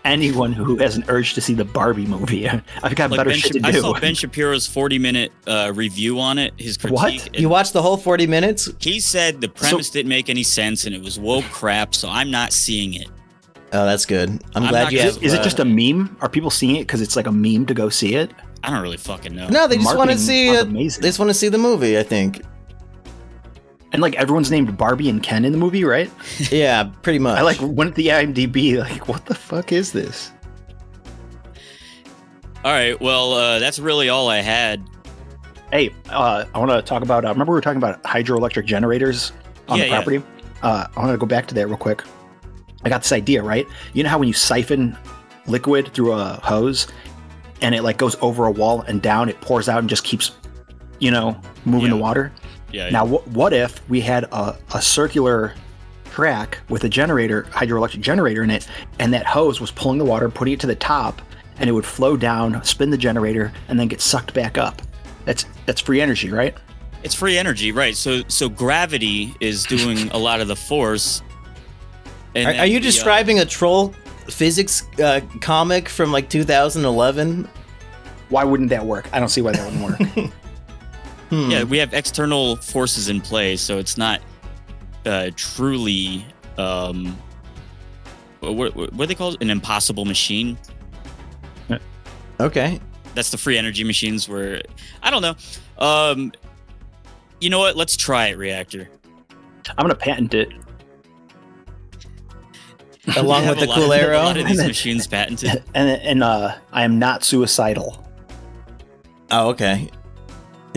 anyone who has an urge to see the Barbie movie. I've got better shit to I do. saw Ben Shapiro's 40-minute review on it, his critique. What? and You watched the whole 40 minutes? He said the premise didn't make any sense and it was woke crap, so I'm not seeing it. Oh, that's good. I'm I'm glad not you gonna- have. Is it just a meme? Are people seeing it because it's like a meme to go see it? I don't really fucking know. No, they just want to Marketing see was it. amazing. They just want to see the movie, I think. And like everyone's named Barbie and Ken in the movie, right? Yeah, pretty much. I like went at the IMDb, like, what the fuck is this? All right, well, that's really all I had. Hey, I want to talk about. Remember we were talking about hydroelectric generators on Yeah, the yeah. property. I want to go back to that real quick. I got this idea, right? You know how when you siphon liquid through a hose, and it like goes over a wall and down, it pours out and just keeps, moving Yeah. the water. Yeah. Now, what if we had a circular track with a generator, hydroelectric generator in it, and that hose was pulling the water, putting it to the top, and it would flow down, spin the generator, and then get sucked back up. That's free energy, right? It's free energy, right? So gravity is doing a lot of the force. And are you describing a troll physics comic from like 2011? Why wouldn't that work? I don't see why that wouldn't work. Yeah, we have external forces in play, so it's not truly what do they call it? An impossible machine. Okay. That's the free energy machines where I don't know. You know what? Let's try it, Reactor. I'm gonna patent it. Along with the cool arrow. A lot of these machines patented. And I am not suicidal. Oh, okay.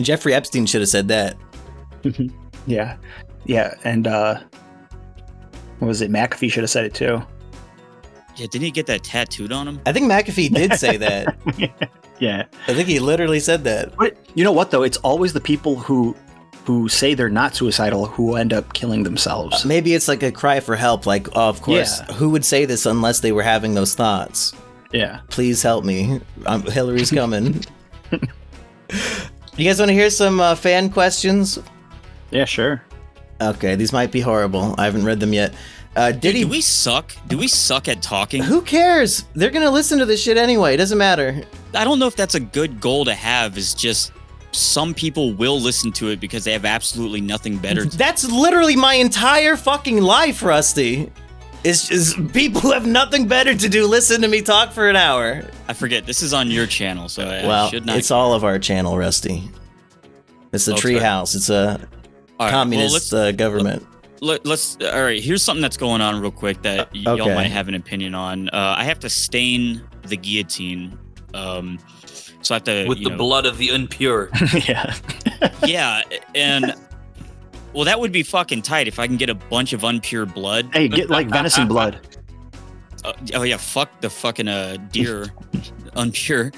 Jeffrey Epstein should have said that. Yeah. And what was it? McAfee should have said it too. Yeah, didn't he get that tattooed on him? I think McAfee did say that. Yeah. I think he literally said that. But you know what though? It's always the people who say they're not suicidal who end up killing themselves. Maybe it's like a cry for help. Like, oh, of course, Yeah. who would say this unless they were having those thoughts? Yeah. Please help me. Hillary's coming. You guys want to hear some fan questions? Yeah, sure. Okay, these might be horrible. I haven't read them yet. Do we suck? Do we suck at talking? Who cares? They're gonna listen to this shit anyway. It doesn't matter. I don't know if that's a good goal to have. Is just some people will listen to it because they have absolutely nothing better to That's literally my entire fucking life, Rusty. It's just people who have nothing better to do listen to me talk for an hour. I forget, this is on your channel, so I should not. It's all of our channel, Rusty. It's a tree house. It's a communist government. Let's. All right, here's something that's going on real quick that y'all might have an opinion on. I have to stain the guillotine. So I have to... With the blood of the impure. Yeah. Yeah, and... Well, that would be fucking tight if I can get a bunch of unpure blood. Hey, get like venison blood. Oh yeah, fuck the fucking deer. Unpure.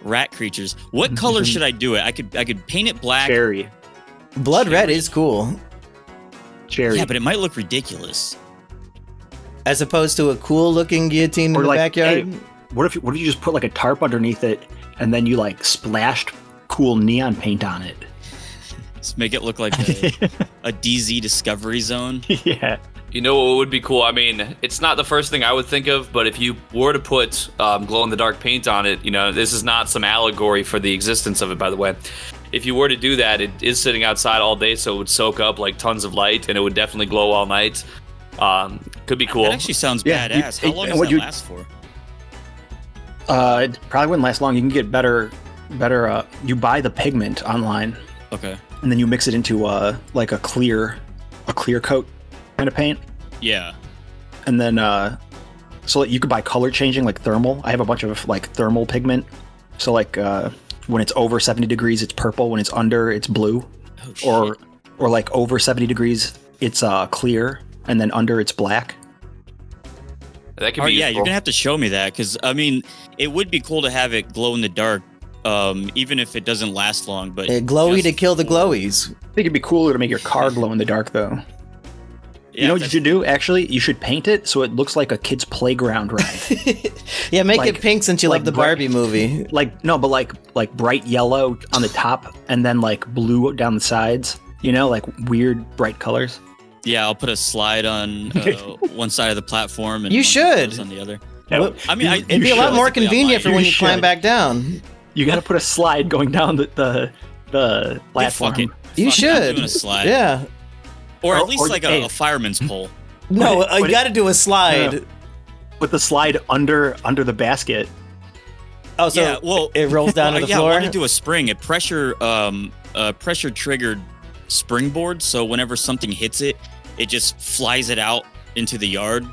Rat creatures. What color should I do it? I could paint it black. Cherry. Blood red is cool. Cherry. Yeah, but it might look ridiculous. As opposed to a cool looking guillotine in the backyard. Hey, what if you just put like a tarp underneath it and then you like splashed cool neon paint on it? Just make it look like a DZ Discovery Zone. Yeah. You know what would be cool? I mean, it's not the first thing I would think of, but if you were to put glow-in-the-dark paint on it, this is not some allegory for the existence of it, by the way. If you were to do that, it is sitting outside all day, so it would soak up like tons of light, and it would definitely glow all night. Could be cool. That actually sounds badass. How long does that last for? It probably wouldn't last long. You can get better. You buy the pigment online. Okay. And then you mix it into like a clear coat kind of paint. Yeah. And then so you could buy color changing like thermal. I have a bunch of like thermal pigment. So like when it's over 70 degrees, it's purple. When it's under, it's blue. Oh, shit. Or like over 70 degrees, it's clear, and then under it's black. That could be yeah, useful. you're gonna have to show me that because I mean, it would be cool to have it glow in the dark, even if it doesn't last long. But glowy to kill the glowies. I think it'd be cooler to make your car glow in the dark, though. Yeah, you know what you should do? Actually, you should paint it so it looks like a kid's playground ride. Yeah, make it pink since you love the Barbie movie. Like bright yellow on the top and then like blue down the sides. Like weird bright colors. Yeah, I'll put a slide on one side of the platform and you should on the other. Yeah, I mean, it'd be a lot more convenient for when you climb back down. You got to put a slide going down the platform. You should. I'm doing a slide. Yeah. Or at least like a fireman's pole. No, you got to do a slide. With the slide under the basket. Oh, so yeah, well, it rolls down to the floor? I want to do a spring, a pressure triggered springboard. So whenever something hits it, it just flies it out into the yard.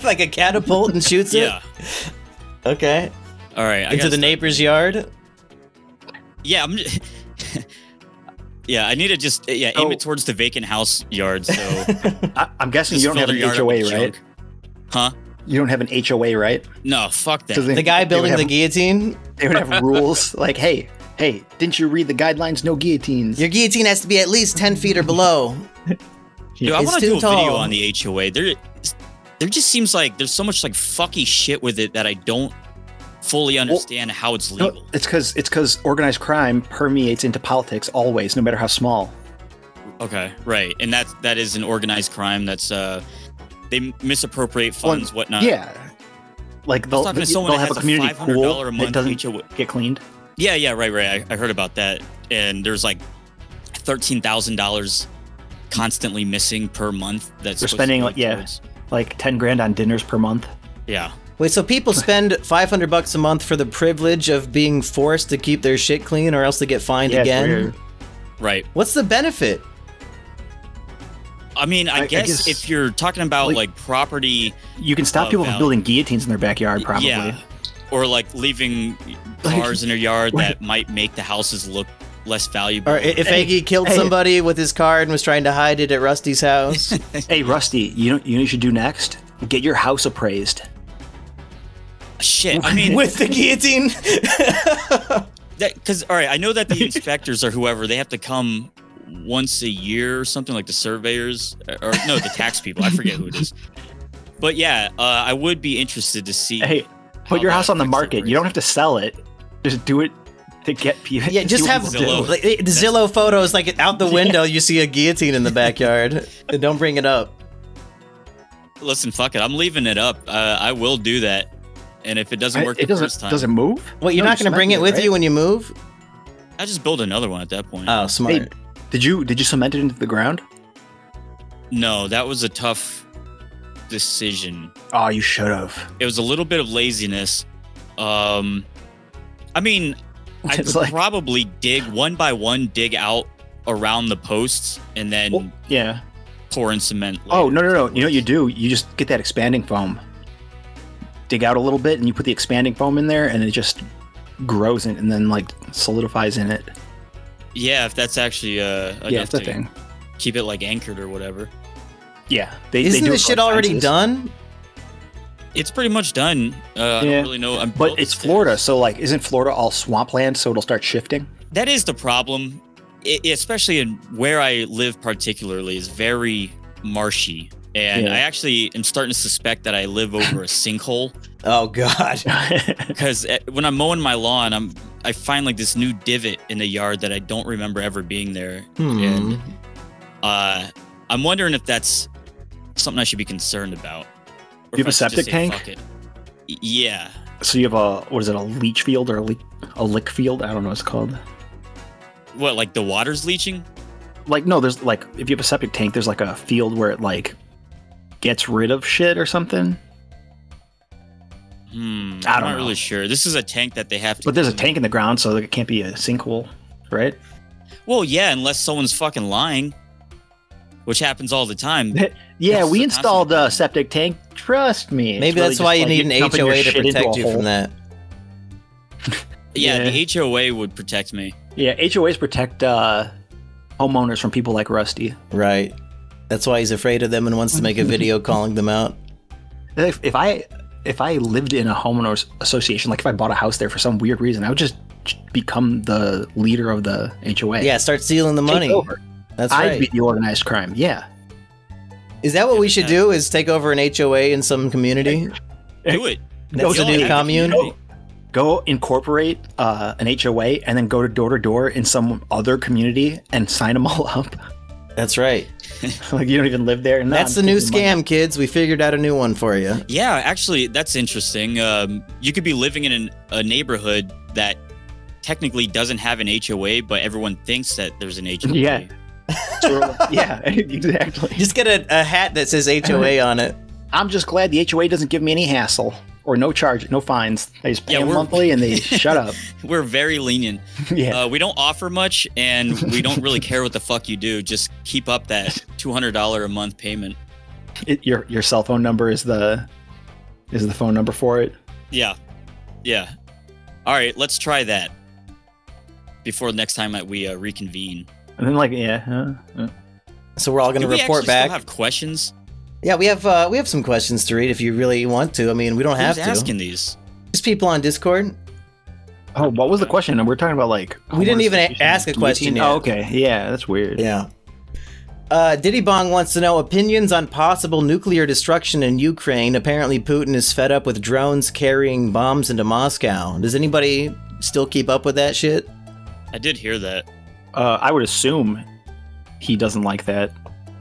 Like a catapult and shoots it? Yeah. Okay. All right. Into the neighbor's yard? Yeah. Yeah, I need to just aim it towards the vacant house yard. So I'm guessing you don't have an HOA, right? Huh? You don't have an HOA, right? No, fuck that. The guy building the guillotine? They would have rules like, hey, didn't you read the guidelines? No guillotines. Your guillotine has to be at least 10 feet or below. Dude, I It's want to too do a video tall. on the HOA. There just seems like there's so much like fucky shit with it that I don't fully understand how it's legal. No, it's because organized crime permeates into politics always, no matter how small. Okay, right, and that is an organized crime. That's they misappropriate funds, whatnot. Yeah, like they'll talking to someone they'll that have a has a community $500 pool a month that doesn't HOA. get cleaned. Yeah, right. I heard about that, and there's like $13,000 constantly missing per month. That's They're spending like 10 grand on dinners per month. Yeah. Wait, so people spend $500 a month for the privilege of being forced to keep their shit clean, or else they get fined Yeah, it's again? weird. Right. What's the benefit? I mean, I guess if you're talking about like property, You can stop people from building guillotines in their backyard, probably. yeah, or like leaving cars in their yard that might make the houses look less valuable. Or if Eggy killed somebody with his car and was trying to hide it at Rusty's house? Hey, Rusty, you know what you should do next? Get your house appraised. Shit, I mean, With the guillotine? because all right, I know that the inspectors or whoever, they have to come once a year or something, like the surveyors or no, the tax people. I forget who it is. But yeah, I would be interested to see. Hey, put your house on the market. You don't have to sell it. Just do it to get people. Yeah, just have Zillow. like, Zillow photos, like out the window, you see a guillotine in the backyard. And don't bring it up. Listen, fuck it, I'm leaving it up. I will do that, and if it doesn't work, first time, does it move? What, you're not going to bring it with you when you move? I just build another one at that point. Oh, smart. Hey, did you cement it into the ground? No, that was a tough decision. Oh, you should have. It was a little bit of laziness. I mean, I It's could like- probably dig one by one, dig out around the posts, and then Yeah. pour in cement. Oh, later. no. You know what you do? You just get that expanding foam. Dig out a little bit, and you put the expanding foam in there, and it just grows in, and then like solidifies in it. Yeah, if that's actually It's a thing. keep it like anchored or whatever. Yeah, they Isn't do this it for shit already fences. done? It's pretty much done. I don't really know. But it's Florida, so like, isn't Florida all swampland? So it'll start shifting. That is the problem, especially in where I live. Particularly, is very marshy, and Yeah. I actually am starting to suspect that I live over a sinkhole. Oh, God. Because when I'm mowing my lawn, I find like this new divot in the yard that I don't remember ever being there, and I'm wondering if that's something I should be concerned about. Or You have if a I should just septic say, tank? "Fuck it." Yeah. So you have a a leach field or a lick field? I don't know what it's called. What, like the water's leaching? Like, no, there's like, if you have a septic tank, there's like a field where it like gets rid of shit or something. I'm I don't not know. really sure. This is a tank that they have to. But there's a tank in the ground, so it can't be a sinkhole, right? Well, yeah, unless someone's fucking lying, which happens all the time. Yeah, That's we the installed a septic tank. Trust me. It's Maybe really that's just why you like need an dumping your HOA to shit into protect a you hole. from that. Yeah, Yeah. the HOA would protect me. Yeah, HOAs protect homeowners from people like Rusty. Right. That's why he's afraid of them and wants to make a video calling them out. If I lived in a homeowners association, like if I bought a house there for some weird reason, I would just become the leader of the HOA. Yeah, start stealing the Take money. over. That's I'd right. be the organized crime. Yeah. Is that what we should do? Is take over an HOA in some community? Do it. That's We a all new have commune? community. Go incorporate an HOA and then go to door in some other community and sign them all up. That's right. Like you don't even live there. No, That's I'm the new taking money. scam, kids. We figured out a new one for you. Yeah, actually, that's interesting. You could be living in a neighborhood that technically doesn't have an HOA, but everyone thinks that there's an HOA. Yeah. Yeah, exactly. Just get a hat that says HOA on it. I'm just glad the HOA doesn't give me any hassle or no charge, no fines. They just pay Yeah, them we're- monthly and they shut up. We're very lenient. Yeah. We don't offer much, and we don't really care what the fuck you do. Just keep up that $200 a month payment. Your cell phone number is the phone number for it. Yeah. Yeah. All right, let's try that before next time that we reconvene. And then like, yeah. So we're all going to Do we report actually back. still have questions? Yeah, we have some questions to read if you really want to. I mean, we don't have Who's to. asking these? Just people on Discord. Oh, what was the question? And we're talking about like We didn't homeowners even association ask a question guillotine? yet. Oh, okay. Yeah, that's weird. Yeah. Diddy Bong wants to know opinions on possible nuclear destruction in Ukraine. Apparently, Putin is fed up with drones carrying bombs into Moscow. Does anybody still keep up with that shit? I did hear that. I would assume he doesn't like that,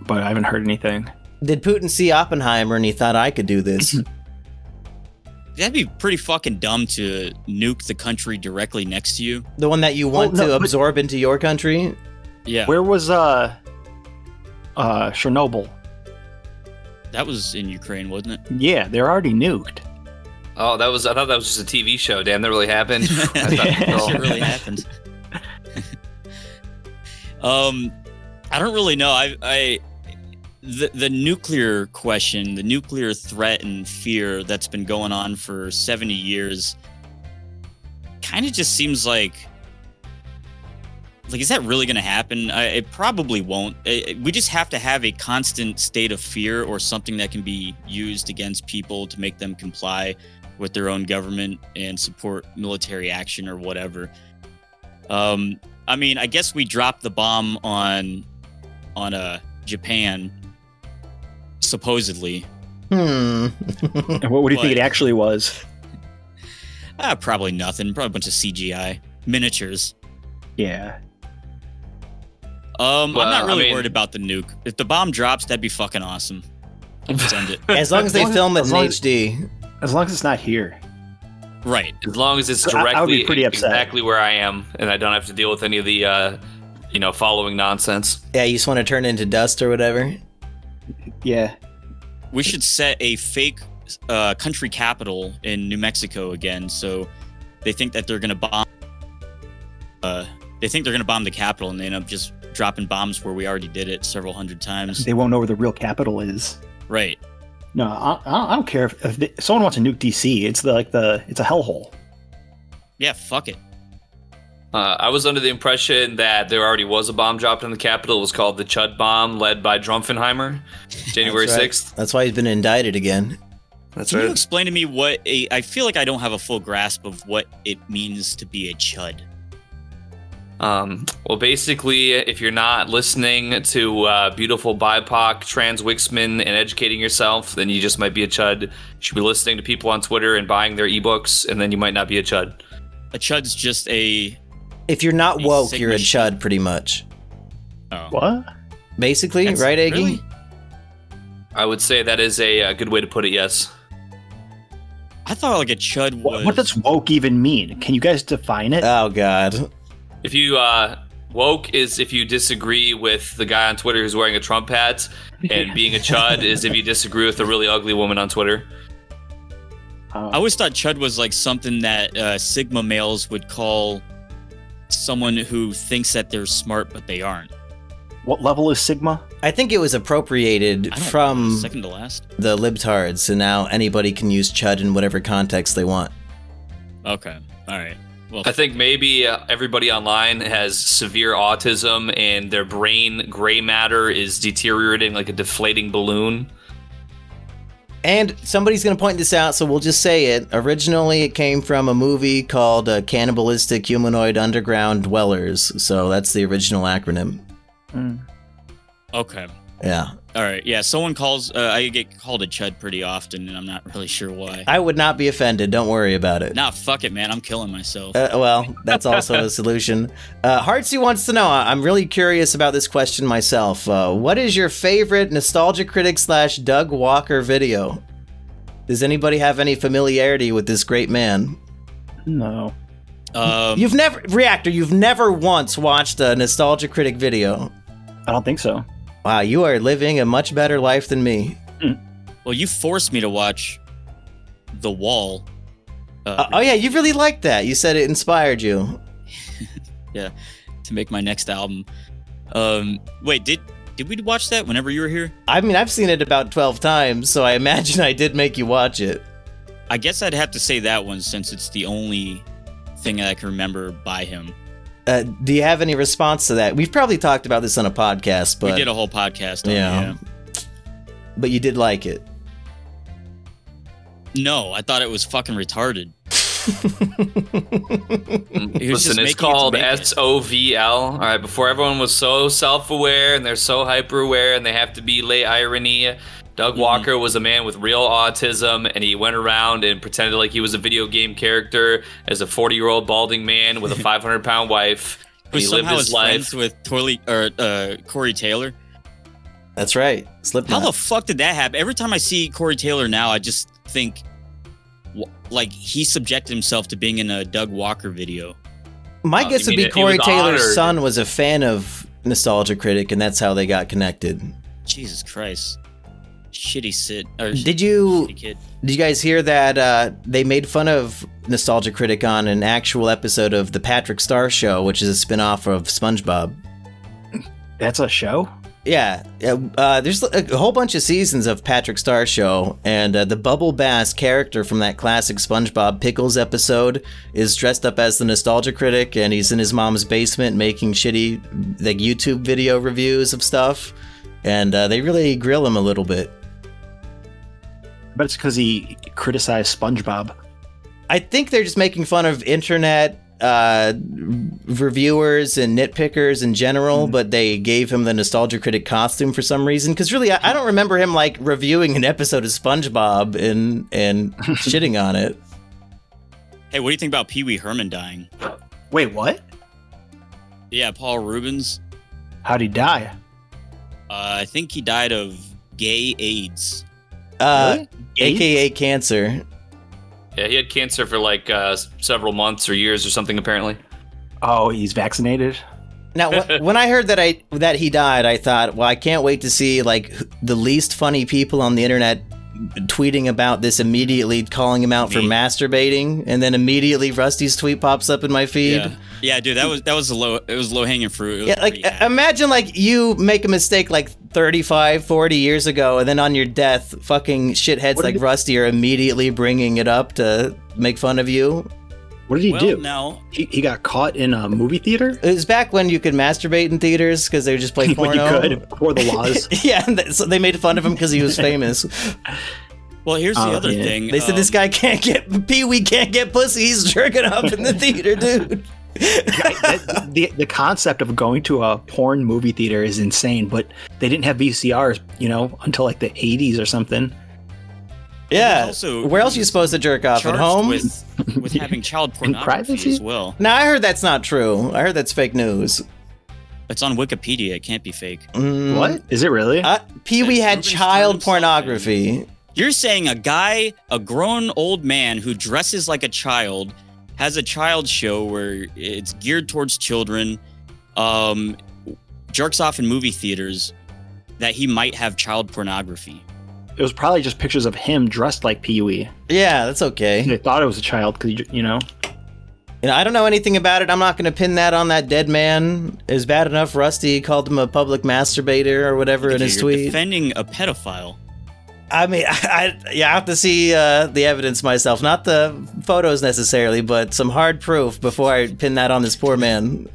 but I haven't heard anything. Did Putin see Oppenheimer and he thought I could do this? That'd be pretty fucking dumb to nuke the country directly next to you. The one that you want to absorb into your country? Yeah. Where was Chernobyl? That was in Ukraine, wasn't it? Yeah, they're already nuked. Oh, I thought that was just a TV show. Damn, that really happened. It really happened. I don't really know. The nuclear question, the nuclear threat and fear that's been going on for 70 years kind of just seems like is that really going to happen? It probably won't. We just have to have a constant state of fear or something that can be used against people to make them comply with their own government and support military action or whatever. I mean, I guess we dropped the bomb on Japan, supposedly. And what do you think it actually was? Probably nothing. Probably a bunch of CGI miniatures. Yeah. I'm not really worried about the nuke. If the bomb drops, that'd be fucking awesome. Send it. As long as they film it in HD. As long as it's not here. Right. As long as it's directly I would be pretty upset. Exactly where I am, and I don't have to deal with any of the, following nonsense. Yeah, you just want to turn it into dust or whatever? Yeah. We should set a fake country capital in New Mexico again, so they think that they're going to bomb... they think they're going to bomb the capital, and they end up just dropping bombs where we already did it several hundred times. They won't know where the real capital is. Right. No, I don't care if someone wants to nuke DC. It's it's a hellhole. Yeah, fuck it. I was under the impression that there already was a bomb dropped in the Capitol. It was called the Chud bomb, led by Drumfenheimer, January 6th. That's why he's been indicted again. That's Can right. you explain to me what I feel like I don't have a full grasp of what it means to be a chud. Well, basically, if you're not listening to beautiful BIPOC trans Wixmen and educating yourself, then you just might be a chud. You should be listening to people on Twitter and buying their ebooks, and then you might not be a chud. A chud's just a... If you're not woke, you're a chud, pretty much. Oh. What? Basically, right, Eggy? Really? I would say that is a good way to put it, yes. I thought like a chud was... What does woke even mean? Can you guys define it? Oh, God. If you, woke is if you disagree with the guy on Twitter who's wearing a Trump hat, and being a chud is if you disagree with a really ugly woman on Twitter. I always thought chud was like something that Sigma males would call someone who thinks that they're smart, but they aren't. What level is Sigma? I think it was appropriated from second to last. the libtards, so now anybody can use chud in whatever context they want. Okay, all right. Well, I think maybe everybody online has severe autism and their brain gray matter is deteriorating like a deflating balloon. And somebody's going to point this out, so we'll just say it. Originally, it came from a movie called Cannibalistic Humanoid Underground Dwellers, so that's the original acronym. okay. Yeah. All right. Yeah. Someone calls. I get called a chud pretty often, and I'm not really sure why. I would not be offended. Don't worry about it. Nah, fuck it, man. I'm killing myself. Well, that's also a solution. Heartsy wants to know, I'm really curious about this question myself. What is your favorite Nostalgia Critic / Doug Walker video? Does anybody have any familiarity with this great man? No. You've never once watched a Nostalgia Critic video. I don't think so. Wow, you are living a much better life than me. Well, you forced me to watch The Wall. Oh yeah, you really liked that. You said it inspired you. Yeah, to make my next album. Wait, did we watch that whenever you were here? I mean, I've seen it about 12 times, so I imagine I did make you watch it. I guess I'd have to say that one since it's the only thing that I can remember by him. Do you have any response to that? We've probably talked about this on a podcast, but... We did a whole podcast on it, yeah. But you did like it. No, I thought it was fucking retarded. Listen, it's called SOVL. All right, before everyone was so self-aware and they're so hyper-aware and they have to be late irony, Doug Walker was a man with real autism, and he went around and pretended like he was a video game character as a 40-year-old balding man with a 500-pound wife. Who somehow is friends with Corey Taylor. That's right. Slipknot. How the fuck did that happen? Every time I see Corey Taylor now, I just think, like, he subjected himself to being in a Doug Walker video. My guess would be Corey Taylor's son was a fan of Nostalgia Critic, and that's how they got connected. Jesus Christ. Shitty sit. Did you guys hear that they made fun of Nostalgia Critic on an actual episode of The Patrick Star Show, which is a spin-off of SpongeBob? That's a show? Yeah. There's a whole bunch of seasons of Patrick Star Show, and the Bubble Bass character from that classic SpongeBob Pickles episode is dressed up as the Nostalgia Critic, and he's in his mom's basement making shitty like YouTube video reviews of stuff, and they really grill him a little bit. But it's because he criticized SpongeBob. I think they're just making fun of internet reviewers and nitpickers in general, but they gave him the Nostalgia Critic costume for some reason. Because really, I don't remember him like reviewing an episode of SpongeBob and shitting on it. Hey, what do you think about Wee Herman dying? Wait, what? Yeah, Paul Rubens. How'd he die? I think he died of gay AIDS. Really? AKA cancer. Yeah, he had cancer for like several months or years or something, apparently. Oh, he's vaccinated? Now, when I heard that he died, I thought, well, I can't wait to see like the least funny people on the internet tweeting about this immediately, calling him out for masturbating, and then immediately Rusty's tweet pops up in my feed. Yeah, dude, that was low hanging fruit. Yeah, like imagine like you make a mistake like 35, 40 years ago, and then on your death, fucking shitheads like Rusty are immediately bringing it up to make fun of you. What did he do? No, he got caught in a movie theater? It was back when you could masturbate in theaters because they would just play porno. When you could, before the laws. Yeah, so they made fun of him because he was famous. Well, here's the other thing. They said this guy can't get, Pee-wee can't get pussy, he's jerking off in the theater, dude. The concept of going to a porn movie theater is insane, but they didn't have VCRs, until like the 80s or something. Yeah. Also, where else are you supposed to jerk off? At home? With having child pornography as well. No, I heard that's not true. I heard that's fake news. It's on Wikipedia. It can't be fake. What? Is it really? Pee-wee had child pornography. You're saying a grown old man who dresses like a child, has a child show where it's geared towards children, jerks off in movie theaters, that he might have child pornography. It was probably just pictures of him dressed like Pee-wee. Yeah, that's okay. They thought it was a child because, I don't know anything about it. I'm not going to pin that on that dead man. It was bad enough Rusty called him a public masturbator or whatever in his tweet. Defending a pedophile. I mean, I have to see the evidence myself. Not the photos necessarily, but some hard proof before I pin that on this poor man.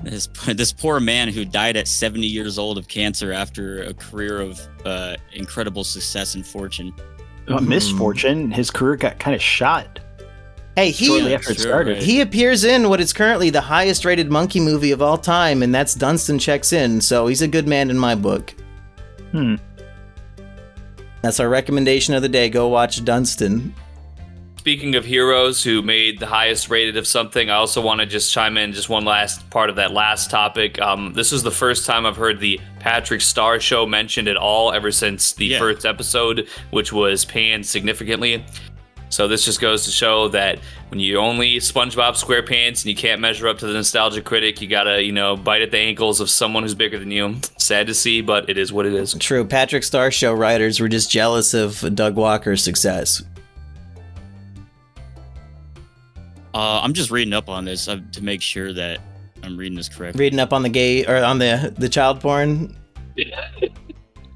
This poor man who died at 70 years old of cancer after a career of incredible success and fortune. Misfortune. His career got kind of shot. Hey, shortly after it started. Right. He appears in what is currently the highest rated Mumkey movie of all time, and that's Dunstan Checks In, so he's a good man in my book. That's our recommendation of the day. Go watch Dunstan. Speaking of heroes who made the highest rated of something, I also want to just chime in just one last part of that last topic. This is the first time I've heard the Patrick Star Show mentioned at all ever since the first episode, which was panned significantly. So this just goes to show that when you're only SpongeBob SquarePants and you can't measure up to the Nostalgia Critic, you gotta, bite at the ankles of someone who's bigger than you. Sad to see, but it is what it is. True. Patrick Star Show writers were just jealous of Doug Walker's success. I'm just reading up on this to make sure that I'm reading this correctly. Reading up on the gay or on the child porn.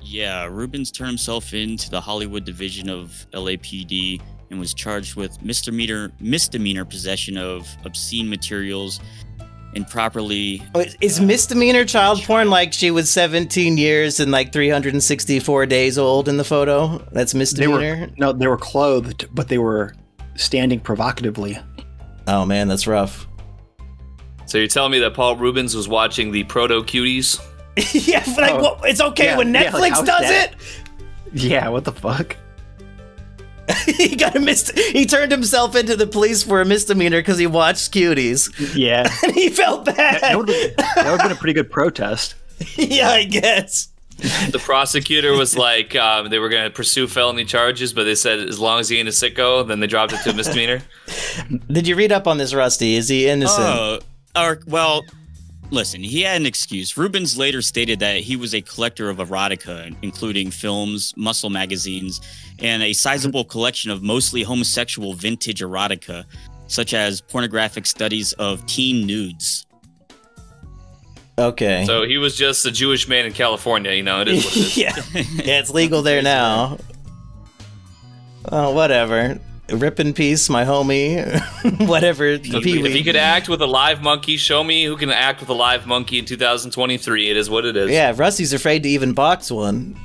Yeah, Rubens turned himself into the Hollywood division of LAPD and was charged with misdemeanor possession of obscene materials, improperly. Is misdemeanor child porn like she was 17 years and like 364 days old in the photo? That's misdemeanor? They were clothed, but they were standing provocatively. Oh man, that's rough. So you're telling me that Paul Rubens was watching the Proto Cuties? Yeah, but like, well, it's okay when Netflix like, does it. Yeah, what the fuck? He got he turned himself into the police for a misdemeanor because he watched Cuties. Yeah. And he felt bad. That would have been a pretty good protest. Yeah, I guess. The prosecutor was like, they were going to pursue felony charges, but they said as long as he ain't a sicko, then they dropped it to a misdemeanor. Did you read up on this, Rusty? Is he innocent? Well, listen, he had an excuse. Rubens later stated that he was a collector of erotica, including films, muscle magazines, and a sizable collection of mostly homosexual vintage erotica, such as pornographic studies of teen nudes. Okay. So he was just a Jewish man in California, you know, it is what it is. Yeah, it's legal there now. Oh, whatever. Rip in peace, my homie. Whatever. If he could act with a live monkey, show me who can act with a live monkey in 2023. It is what it is. Yeah, Rusty's afraid to even box one.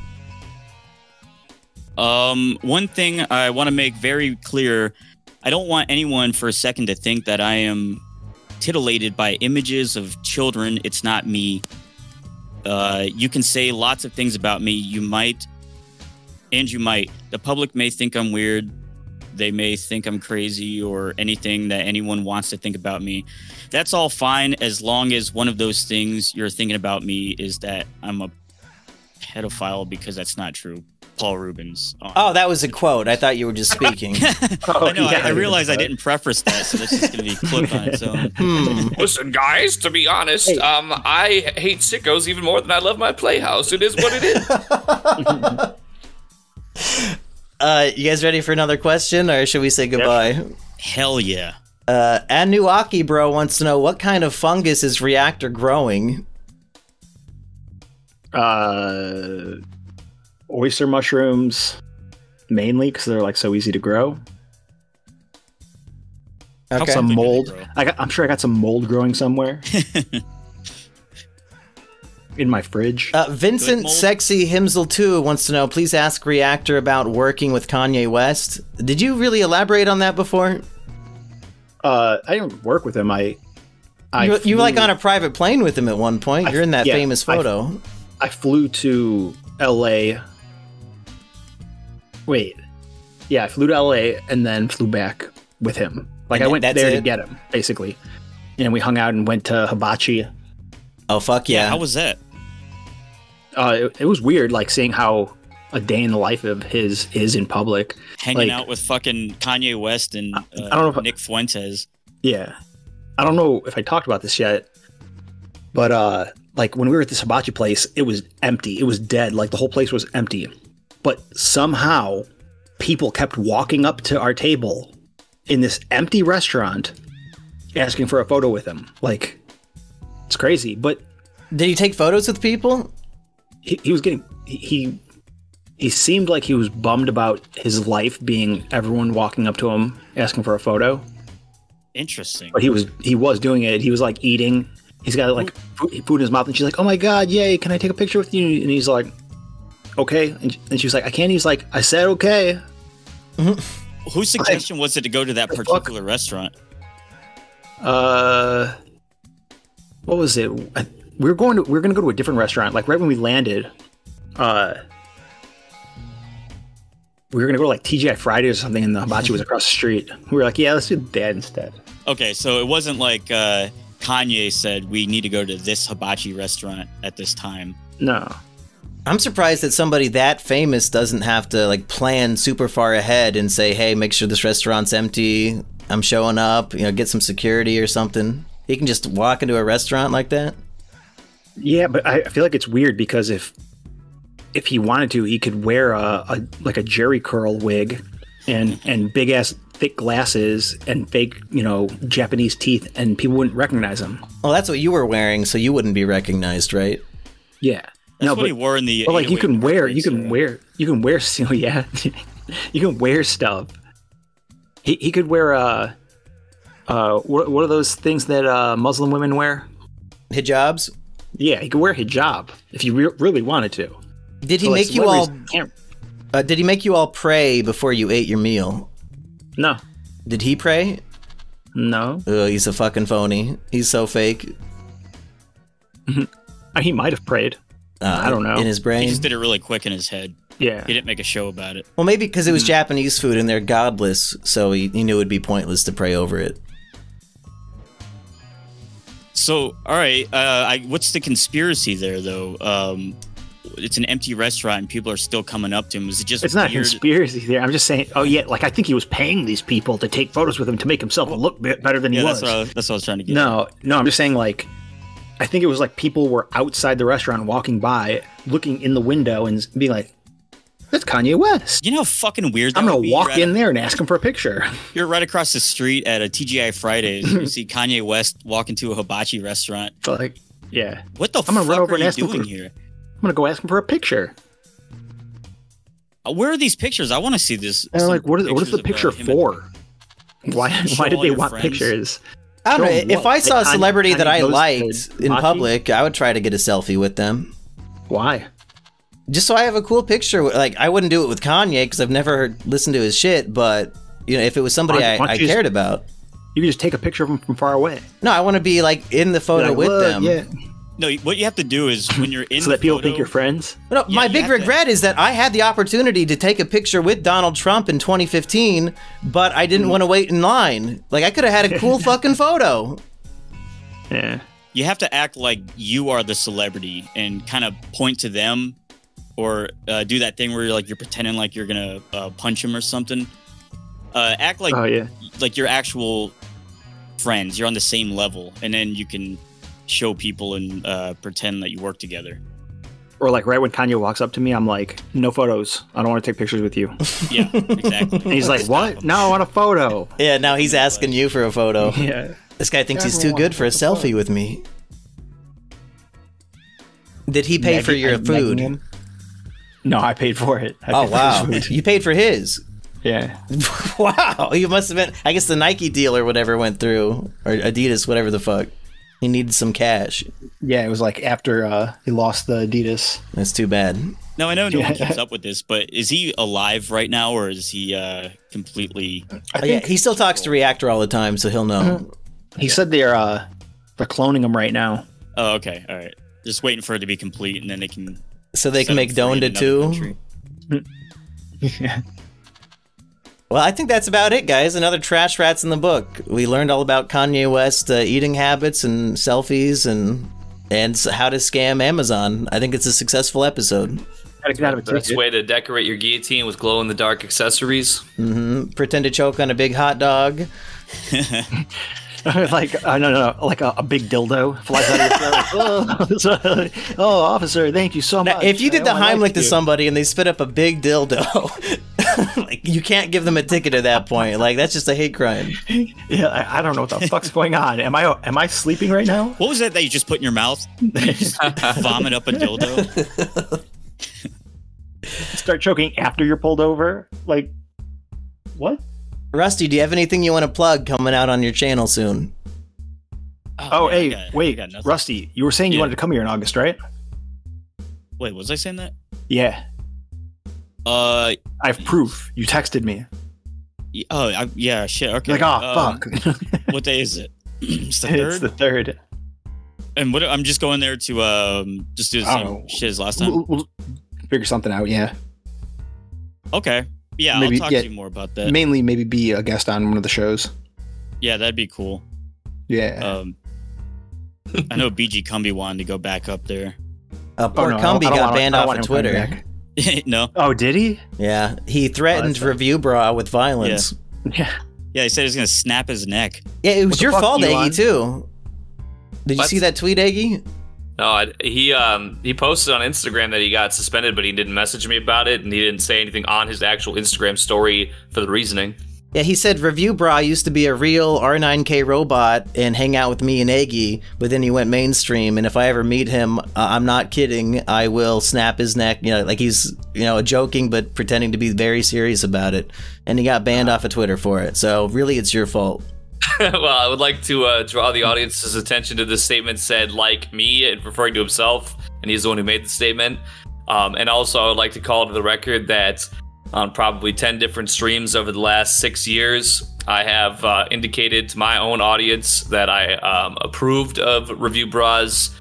One thing I want to make very clear, I don't want anyone for a second to think that I am titillated by images of children. It's not me. You can say lots of things about me. You might. The public may think I'm weird. They may think I'm crazy or anything that anyone wants to think about me. That's all fine as long as one of those things you're thinking about me is that I'm a pedophile, because that's not true. Paul Rubens. Oh, that was a quote. I thought you were just speaking. I know. I realized I didn't preface that, so that's just going to be clipped on its own. Listen, guys, to be honest, I hate sickos even more than I love my playhouse. It is what it is. You guys ready for another question, or should we say goodbye? Yep. Hell yeah. Anuaki Bro wants to know, what kind of fungus is Reactor growing? Oyster mushrooms, mainly, because they're like so easy to grow. Okay. Some mold. I'm sure I got some mold growing somewhere. In my fridge. Vincent Sexy Himsel 2 wants to know, please ask Reactor about working with Kanye West. Did you really elaborate on that before? I didn't work with him. You were like on a private plane with him at one point. You're in that famous photo. I flew to LA. Wait. Yeah, I flew to LA and then flew back with him. Like, I went there to get him, basically. And we hung out and went to Hibachi. Oh, fuck yeah. How was that? It was weird, like, seeing how a day in the life of his is in public. Hanging out with fucking Kanye West and I don't know Nick Fuentes. Yeah. I don't know if I talked about this yet, but like, when we were at this hibachi place, it was empty. It was dead. Like, the whole place was empty. But somehow, people kept walking up to our table in this empty restaurant asking for a photo with him. Like, it's crazy. But did he take photos with people? He was getting... He seemed like he was bummed about his life being everyone walking up to him asking for a photo. Interesting. But he was doing it. He was like eating. He's got like food in his mouth, and she's like, "Oh my god, yay! Can I take a picture with you?" And he's like, "Okay." And she was like, "I can't." He's like, "I said okay." Whose suggestion was it to go to that particular restaurant? What was it? We were going to go to a different restaurant. Like, right when we landed, we were going to go to like TGI Fridays or something, and the hibachi was across the street. We were like, yeah, let's do that instead. Okay, so it wasn't like Kanye said we need to go to this hibachi restaurant at this time. No. I'm surprised that somebody that famous doesn't have to like plan super far ahead and say, hey, make sure this restaurant's empty. I'm showing up, get some security or something. He can just walk into a restaurant like that. Yeah, but I feel like it's weird because if he wanted to, he could wear a Jerry curl wig and big ass thick glasses and fake, Japanese teeth, and people wouldn't recognize him. Well, that's what you were wearing, so you wouldn't be recognized, right? Yeah. That's what he wore in the. But like, you can wear stuff. He could wear what are those things that Muslim women wear? Hijabs. Yeah, he could wear hijab if you really wanted to. Did he make you all? Did he make you all pray before you ate your meal? No. Did he pray? No. Oh, he's a fucking phony. He's so fake. He might have prayed. I don't know. In his brain. He just did it really quick in his head. Yeah. He didn't make a show about it. Well, maybe because it was Japanese food and they're godless, so he knew it would be pointless to pray over it. So, all right, what's the conspiracy there, though? It's an empty restaurant and people are still coming up to him. Is it just It's not a weird? conspiracy there. I'm just saying, oh yeah, like I think he was paying these people to take photos with him to make himself look better than he was. That's what I was trying to get No, I'm just saying, like, I think it was like people were outside the restaurant walking by, looking in the window and being like, that's Kanye West. You know how fucking weird that I'm going would to be? walk in there and ask him for a picture. You're right across the street at a TGI Fridays. You see Kanye West walk into a hibachi restaurant. But like, yeah. What the I'm gonna fuck run over are and you ask him doing for- here? I'm going to go ask him for a picture. Where are these pictures? I want to see this. And I'm like, what is the pictures of, picture him for? Why Show did all they your want friends. pictures? I don't know. Show 'em If what? I saw a Like, celebrity that I goes to liked in Mumkey? public, I would try to get a selfie with them. Why? Just so I have a cool picture. Like, I wouldn't do it with Kanye because I've never listened to his shit, but, you know, if it was somebody Why don't I you cared about. You can just take a picture of him from far away. No, I want to be, like, in the photo Like, with look, them. Yeah. No, what you have to do is when you're in So the that people photo, think you're friends? No, Yeah, my you big have to- regret is that I had the opportunity to take a picture with Donald Trump in 2015, but I didn't want to wait in line. Like, I could have had a cool fucking photo. Yeah. you have to act like you are the celebrity and kind of point to them, or do that thing where you're pretending like you're gonna punch him or something. Act like like you're actual friends. You're on the same level, and then you can show people and pretend that you work together. Or like right when Kanye walks up to me, I'm like, no photos. I don't want to take pictures with you. Yeah, exactly. And he's like, what? No, I want a photo. Yeah, now he's asking you for a photo. Yeah. This guy thinks he's too good for a selfie with me. Did he pay for your food? No, I paid for it. Oh, wow. You paid for his? Yeah. Wow. You must have been... I guess the Nike deal or whatever went through. Or Adidas, whatever the fuck. He needed some cash. Yeah, it was like after he lost the Adidas. That's too bad. Now, I know no one keeps up with this, but is he alive right now, or is he completely... Yeah, he still talks to Reactor all the time, so he'll know. He said they're cloning him right now. Oh, okay. All right. Just waiting for it to be complete, and then they can... So they can set make him free in Donda another too? Yeah. Well, I think that's about it, guys. Another Trash Rats in the book. We learned all about Kanye West eating habits and selfies and how to scam Amazon. I think it's a successful episode. Best way to decorate your guillotine with glow-in-the-dark accessories. Mm-hmm. Pretend to choke on a big hot dog. Like no, like a big dildo flies out of your throat. Oh, officer, thank you so much. Now, if you did the I Heimlich liked to you. somebody and they spit up a big dildo, like, you can't give them a ticket at that point. Like, that's just a hate crime. Yeah, I don't know what the fuck's going on. Am I sleeping right now? What was that you just put in your mouth? You just vomit up a dildo? Start choking after you're pulled over? Like, what? Rusty, do you have anything you want to plug coming out on your channel soon? Oh, man, hey, wait, Rusty, you were saying you wanted to come here in August, right? Wait, was I saying that? Yeah. I have proof. You texted me. Yeah, shit, okay. You're like, oh, fuck. What day is it? It's the 3rd? It's the 3rd. And what? I'm just going there to just do the same shit as last time? We'll figure something out, yeah. Okay. Yeah, Maybe, I'll talk to you more about that. Mainly maybe be a guest on one of the shows. Yeah, that'd be cool. Yeah. I know BG Kumbi wanted to go back up there. Poor Kumbi got banned off of Twitter. No. Oh, did he? Yeah. He threatened ReviewBrah with violence. Yeah. Yeah, he said he was going to snap his neck. Yeah, it was your fault, Eggy, too. Did you see that tweet, Eggy? No, he posted on Instagram that he got suspended, but he didn't message me about it, and he didn't say anything on his actual Instagram story for the reasoning. Yeah, he said ReviewBrah used to be a real R9K robot and hang out with me and Eggy, but then he went mainstream, and if I ever meet him, I'm not kidding, I will snap his neck, like he's, joking, but pretending to be very serious about it. And he got banned off of Twitter for it, so really it's your fault. Well, I would like to draw the audience's attention to this statement said, like me, and referring to himself, and he's the one who made the statement. And also, I would like to call to the record that on probably 10 different streams over the last 6 years. I have indicated to my own audience that I approved of ReviewBrah's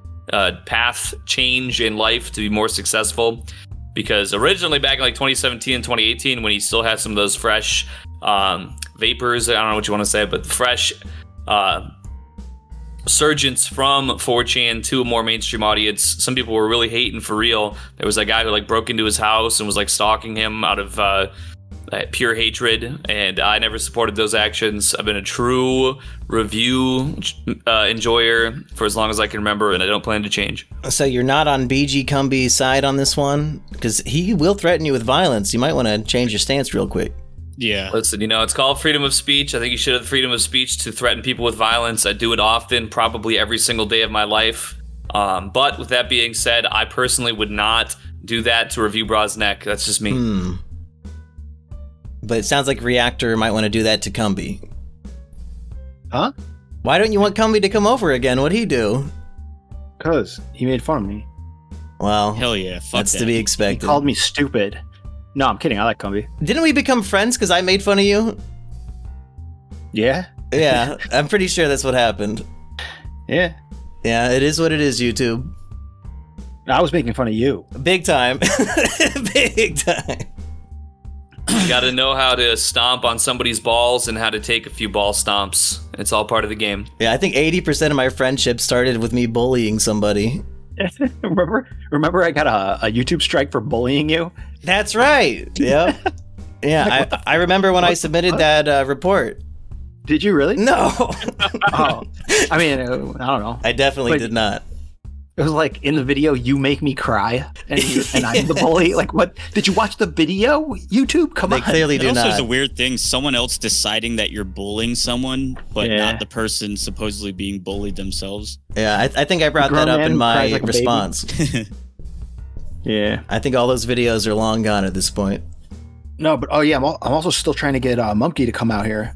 path change in life to be more successful. Because originally back in like 2017 and 2018, when he still had some of those fresh vapors, I don't know what you want to say, but fresh surgence from 4chan to a more mainstream audience, some people were really hating for real. There was a guy who like broke into his house and was like stalking him out of pure hatred, and I never supported those actions. I've been a true review enjoyer for as long as I can remember, and I don't plan to change. So you're not on BG Kumbi's side on this one? Because he will threaten you with violence. You might want to change your stance real quick. Yeah. Listen, you know, it's called freedom of speech. I think you should have the freedom of speech to threaten people with violence. I do it often, probably every single day of my life. But with that being said, I personally would not do that to ReviewBrah's neck. That's just me. But it sounds like Reactor might want to do that to Kumbi. Huh? Why don't you want Kumbi to come over again? What'd he do? Because he made fun of me. Well, hell yeah. Fuck that's that. to be He expected. called me stupid. No, I'm kidding. I like Kumbi. Didn't we become friends because I made fun of you? Yeah? Yeah, I'm pretty sure that's what happened. Yeah. Yeah, it is what it is, YouTube. I was making fun of you. Big time. Big time. You got to know how to stomp on somebody's balls and how to take a few ball stomps. It's all part of the game. Yeah, I think 80% of my friendship started with me bullying somebody. Remember I got a YouTube strike for bullying you? That's right. Yep. Yeah, I remember when I submitted that report. Did you really? No. Oh, I mean, I don't know. I definitely did not. It was like in the video, you make me cry, and I'm the bully. Like, what? Did you watch the video? YouTube, come on. They clearly do It also not. is a weird thing. Someone else deciding that you're bullying someone, but not the person supposedly being bullied themselves. Yeah, I think I brought that up in my response. Yeah. I think all those videos are long gone at this point. No, but oh yeah, I'm also still trying to get Mumkey to come out here.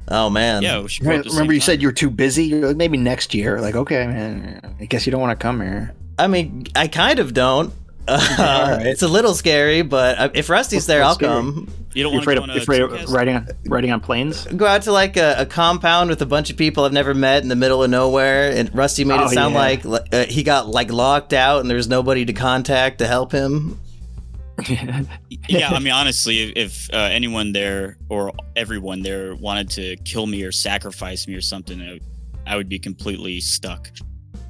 Oh man. Yeah, we should go at the Remember same you said time. you're too busy? You're like, maybe next year. Like, okay, man, I guess you don't want to come here. I mean, I kind of don't. Right. It's a little scary, but if Rusty's there, I'll come. You don't You're want to afraid go of on a riding on planes? Go out to like a compound with a bunch of people I've never met in the middle of nowhere, and Rusty made it sound like he got like locked out and there's nobody to contact to help him. Yeah, I mean, honestly, if anyone there or everyone there wanted to kill me or sacrifice me or something, I would be completely stuck.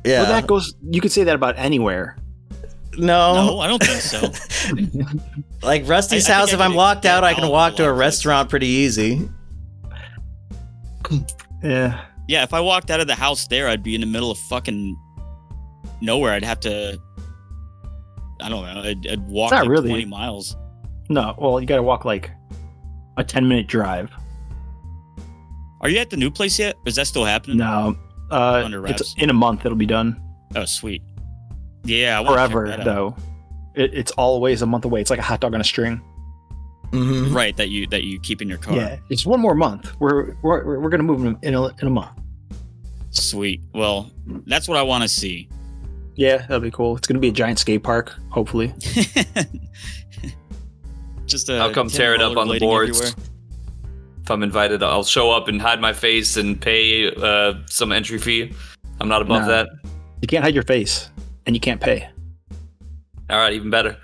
Yeah. Well, that goes. You could say that about anywhere. No, I don't think so. Like Rusty's I house, think if I I'm could locked get out, I can out walk to a of restaurant pretty easy. Yeah. Yeah, if I walked out of the house there, I'd be in the middle of fucking nowhere. I'd have to, I don't know, I'd walk Not like really. 20 miles. No, well, you got to walk like a 10-minute drive. Are you at the new place yet? Is that still happening? No, Under wraps. it's in a month. It'll be done. Oh, sweet. Yeah, I wanna Forever check that out. though. It's always a month away. It's like a hot dog on a string. Mm-hmm. Right, that you keep in your car. Yeah, it's one more month. We're gonna move in a month. Sweet. Well, that's what I want to see. Yeah, that'll be cool. It's gonna be a giant skate park, hopefully. Just I'll come tear it up on the boards. If I'm invited, I'll show up and hide my face and pay some entry fee. I'm not above No. that. You can't hide your face, and you can't pay. All right, even better.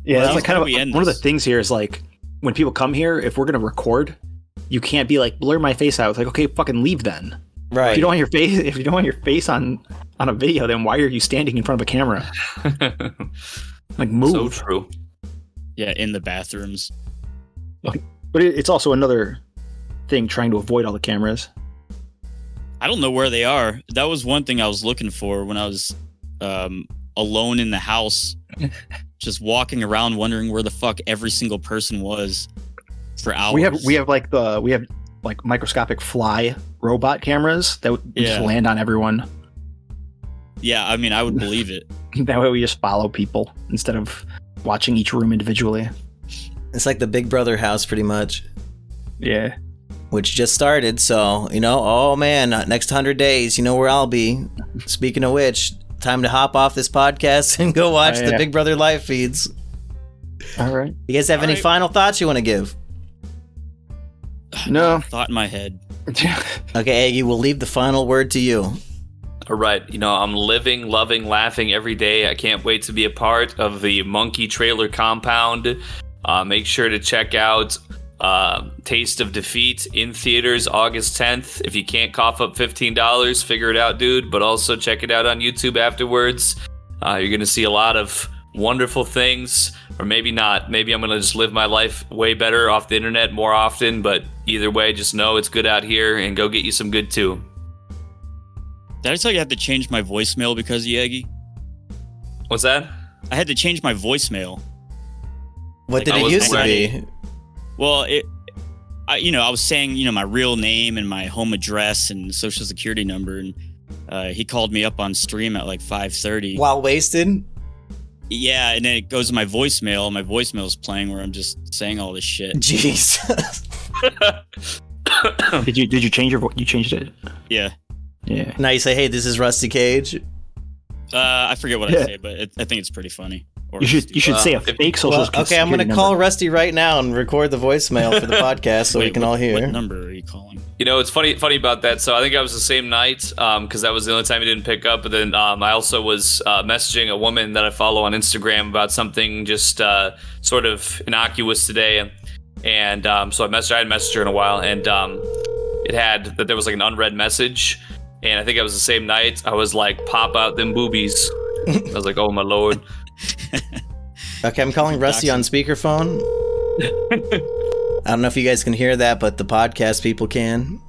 Yeah, Well, that's like kind of we end one of the this. things here is like when people come here, if we're gonna record, you can't be like blur my face out. It's like, okay, fucking leave then. Right. If you don't want your face on a video, then why are you standing in front of a camera? Like move. So true. Yeah, in the bathrooms. But it's also another thing trying to avoid all the cameras. I don't know where they are. That was one thing I was looking for when I was alone in the house, just walking around wondering where the fuck every single person was for hours. We have like microscopic fly robot cameras that would just land on everyone. Yeah, I mean, I would believe it. That way we just follow people instead of watching each room individually. It's like the Big Brother house, pretty much, Yeah. which just started. So, oh man, next 100 days, you know where I'll be. Speaking of which, time to hop off this podcast and go watch the Yeah. Big Brother live feeds. All right. You guys have any final thoughts you want to give? No. Thought in my head. Okay, Eggy, we'll leave the final word to you. All right, I'm living, loving, laughing every day. I can't wait to be a part of the Mumkey trailer compound. Make sure to check out Taste of Defeat in theaters August 10th. If you can't cough up $15, figure it out, dude. But also check it out on YouTube afterwards. You're going to see a lot of wonderful things, or maybe not. Maybe I'm going to just live my life way better off the internet more often. But either way, just know it's good out here, and go get you some good too. Did I tell you I had to change my voicemail because of you, Eggy? What's that? I had to change my voicemail. What did it used to be? Well, I was saying, my real name and my home address and social security number, and he called me up on stream at like 5:30. While wasted? Yeah, and then it goes to my voicemail. My voicemail's playing where I'm just saying all this shit. Jeez. Did you change you changed it? Yeah. Yeah. Now you say, hey, this is Rusty Cage. I forget what I say, but I think it's pretty funny. Or You should say a fake social security okay, I'm going to call number. Rusty right now and record the voicemail for the podcast so we can all hear. What number are you calling? It's funny about that. So I think I was the same night because that was the only time he didn't pick up. But then I also was messaging a woman that I follow on Instagram about something just sort of innocuous today. And so I hadn't messaged her in a while. And it had that there was like an unread message. And I think it was the same night. I was like, pop out them boobies. I was like, oh my lord. Okay, I'm calling Rusty on speakerphone. I don't know if you guys can hear that, but the podcast people can.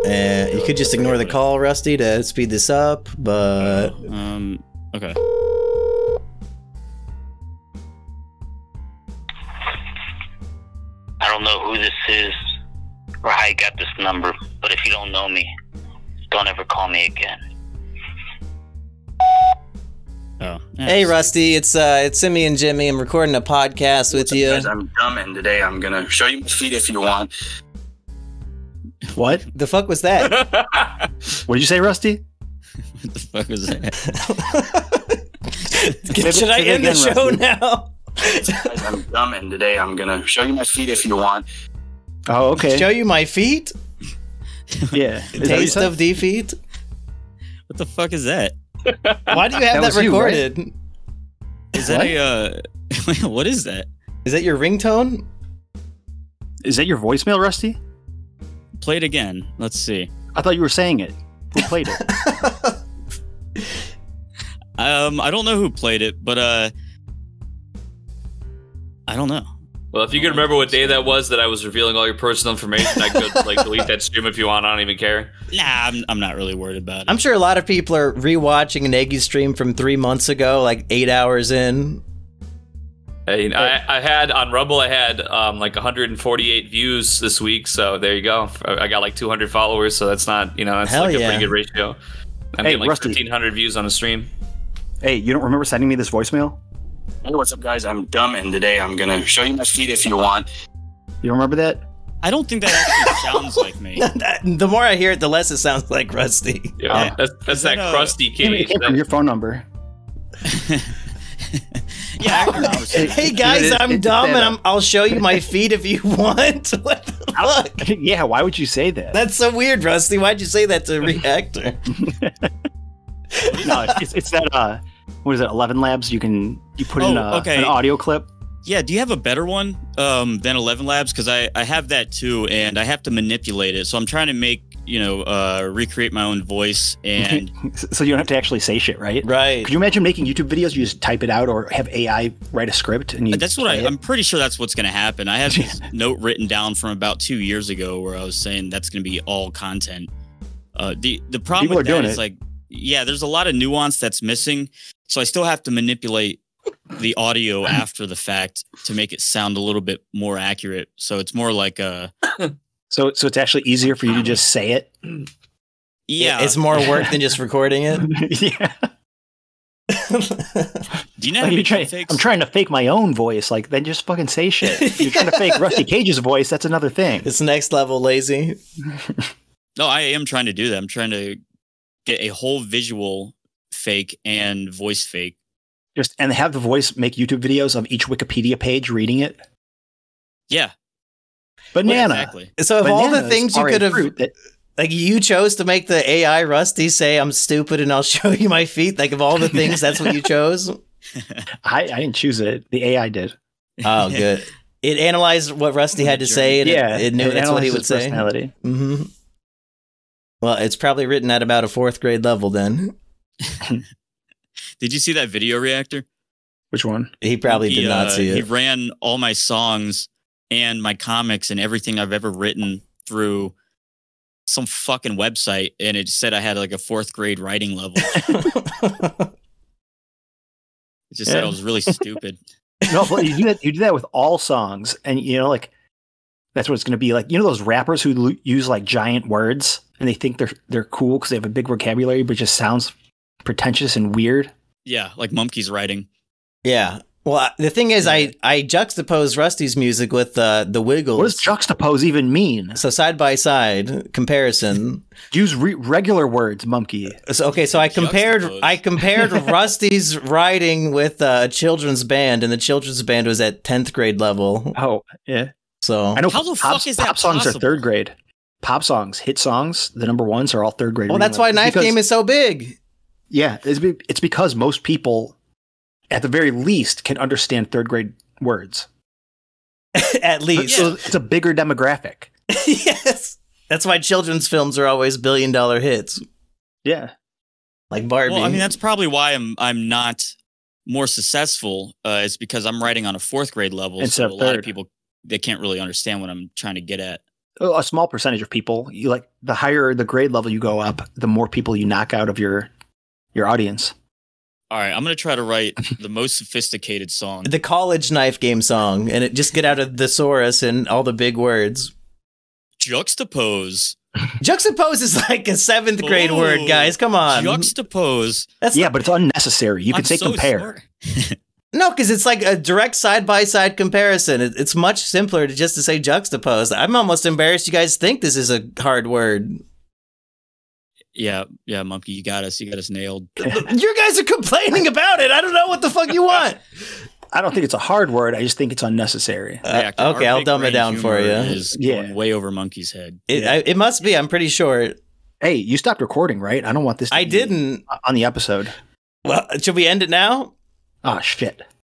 You could just ignore the call, Rusty, to speed this up, but... Okay. I don't know who this is or how you got this number, but if you don't know me, don't ever call me again. Oh. Hey, Rusty, it's Simian Jimmy. I'm recording a podcast with you. Guys, I'm dumb, and today I'm gonna show you my feet if you want. What? The fuck was that? What did you say, Rusty? What the fuck was that? Should I end the show now? Guys, I'm dumb, and today I'm gonna show you my feet if you want. Oh, okay. Show you my feet? Yeah. Taste of defeat? What the fuck is that? Why do you have that was you, right? recorded? Is that a what is that? Is that your ringtone? Is that your voicemail, Rusty? Play it again. Let's see. I thought you were saying it. Who played it? I don't know who played it, but I don't know. Well, if you can remember what day that was that I was revealing all your personal information, I could like delete that stream if you want. I don't even care. Nah, I'm not really worried about it. I'm sure a lot of people are rewatching an Eggy stream from 3 months ago, like 8 hours in. Hey, I had on Rumble, I had like 148 views this week, so there you go. I got like 200 followers, so that's not, that's Hell like a yeah. pretty good ratio. I'm Hey, getting like Rusty. 1,500 views on a stream. Hey, you don't remember sending me this voicemail? Hey, what's up, guys? I'm dumb, and today I'm gonna show you my feet if you want. You don't remember that? I don't think that actually sounds like me. The more I hear it, the less it sounds like Rusty. Yeah, that's that crusty It cage. came from your phone number. Yeah, I remember. Hey guys, I'm dumb, and I'll show you my feet if you want. What the fuck? Yeah, why would you say that? That's so weird, Rusty. Why'd you say that to Reactor? No, it's that what is it, 11 Labs? You put in an audio clip. Yeah, do you have a better one than 11 Labs? Because I have that too, and I have to manipulate it. So I'm trying to make, recreate my own voice. And So you don't have to actually say shit, right? Right. Could you imagine making YouTube videos? You just type it out or have AI write a script? And that's what I'm pretty sure that's what's going to happen. I have this note written down from about 2 years ago where I was saying that's going to be all content. The problem People with are doing that is it. like, yeah, there's a lot of nuance that's missing. So I still have to manipulate the audio after the fact to make it sound a little bit more accurate. So it's more like a... So it's actually easier for you to just say it? Yeah. It's more work than just recording it. Yeah. Do you know how to make fakes? I'm trying to fake my own voice. Like, then just fucking say shit. If you're trying to fake Rusty Cage's voice, that's another thing. It's next level lazy. No, I am trying to do that. I'm trying to get a whole visual fake and voice fake. Just and have the voice make YouTube videos of each Wikipedia page reading it. Yeah. Banana. Yeah, exactly. So of all the things you could have, that, like you chose to make the AI Rusty say I'm stupid and I'll show you my feet. Like of all the things, that's what you chose. I didn't choose it. The AI did. Oh, good. It analyzed what Rusty had to say, and it knew that's what he would say. Mm-hmm. Well, it's probably written at about a 4th grade level then. Did you see that video reactor? Which one? He probably did not see it. He ran all my songs and my comics and everything I've ever written through some fucking website, and it said I had like a 4th grade writing level. It just said I was really stupid. No, but you do that with all songs, and you know, like that's what it's going to be like. You know those rappers who use like giant words and they think they're cool because they have a big vocabulary, but it just sounds pretentious and weird. Yeah, like Mumkey's writing. Yeah. Well, the thing is, I juxtapose Rusty's music with the Wiggles. What does juxtapose even mean? So side by side comparison. Use regular words, Mumkey. So, okay, so I compared Rusty's writing with a children's band, and the children's band was at 10th grade level. Oh, yeah. So I know. How the fuck is that pop songs possible? are 3rd grade. Pop songs, hit songs, the number ones are all 3rd grade. Well, that's why Knife Game is so big. Yeah, it's because most people, at the very least, can understand 3rd grade words. At least. So it's a bigger demographic. Yes. That's why children's films are always $1 billion hits. Yeah. Like Barbie. Well, I mean, that's probably why I'm not more successful. It's because I'm writing on a 4th grade level. Instead so of a lot of 3rd. people, they can't really understand what I'm trying to get at. A small percentage of people, you like the higher the grade level you go up, the more people you knock out of your audience. All right, I'm going to try to write the most sophisticated song. The college Knife Game song, and it just get out of thesaurus and all the big words. Juxtapose. Juxtapose is like a 7th grade word, guys. Come on. Juxtapose. That's yeah, but it's unnecessary. You could say so compare. No, because it's like a direct side-by-side comparison. It's much simpler to just to say juxtapose. I'm almost embarrassed you guys think this is a hard word. Yeah, Mumkey, you got us nailed. You guys are complaining about it. I don't know what the fuck you want. I don't think it's a hard word. I just think it's unnecessary. Reactor, okay, our I'll big dumb it brain down for humor you. Is going way over Monkey's head. It must be. I'm pretty sure. Hey, you stopped recording, right? I don't want this to I be didn't. on the episode. Well, should we end it now? Oh, shit.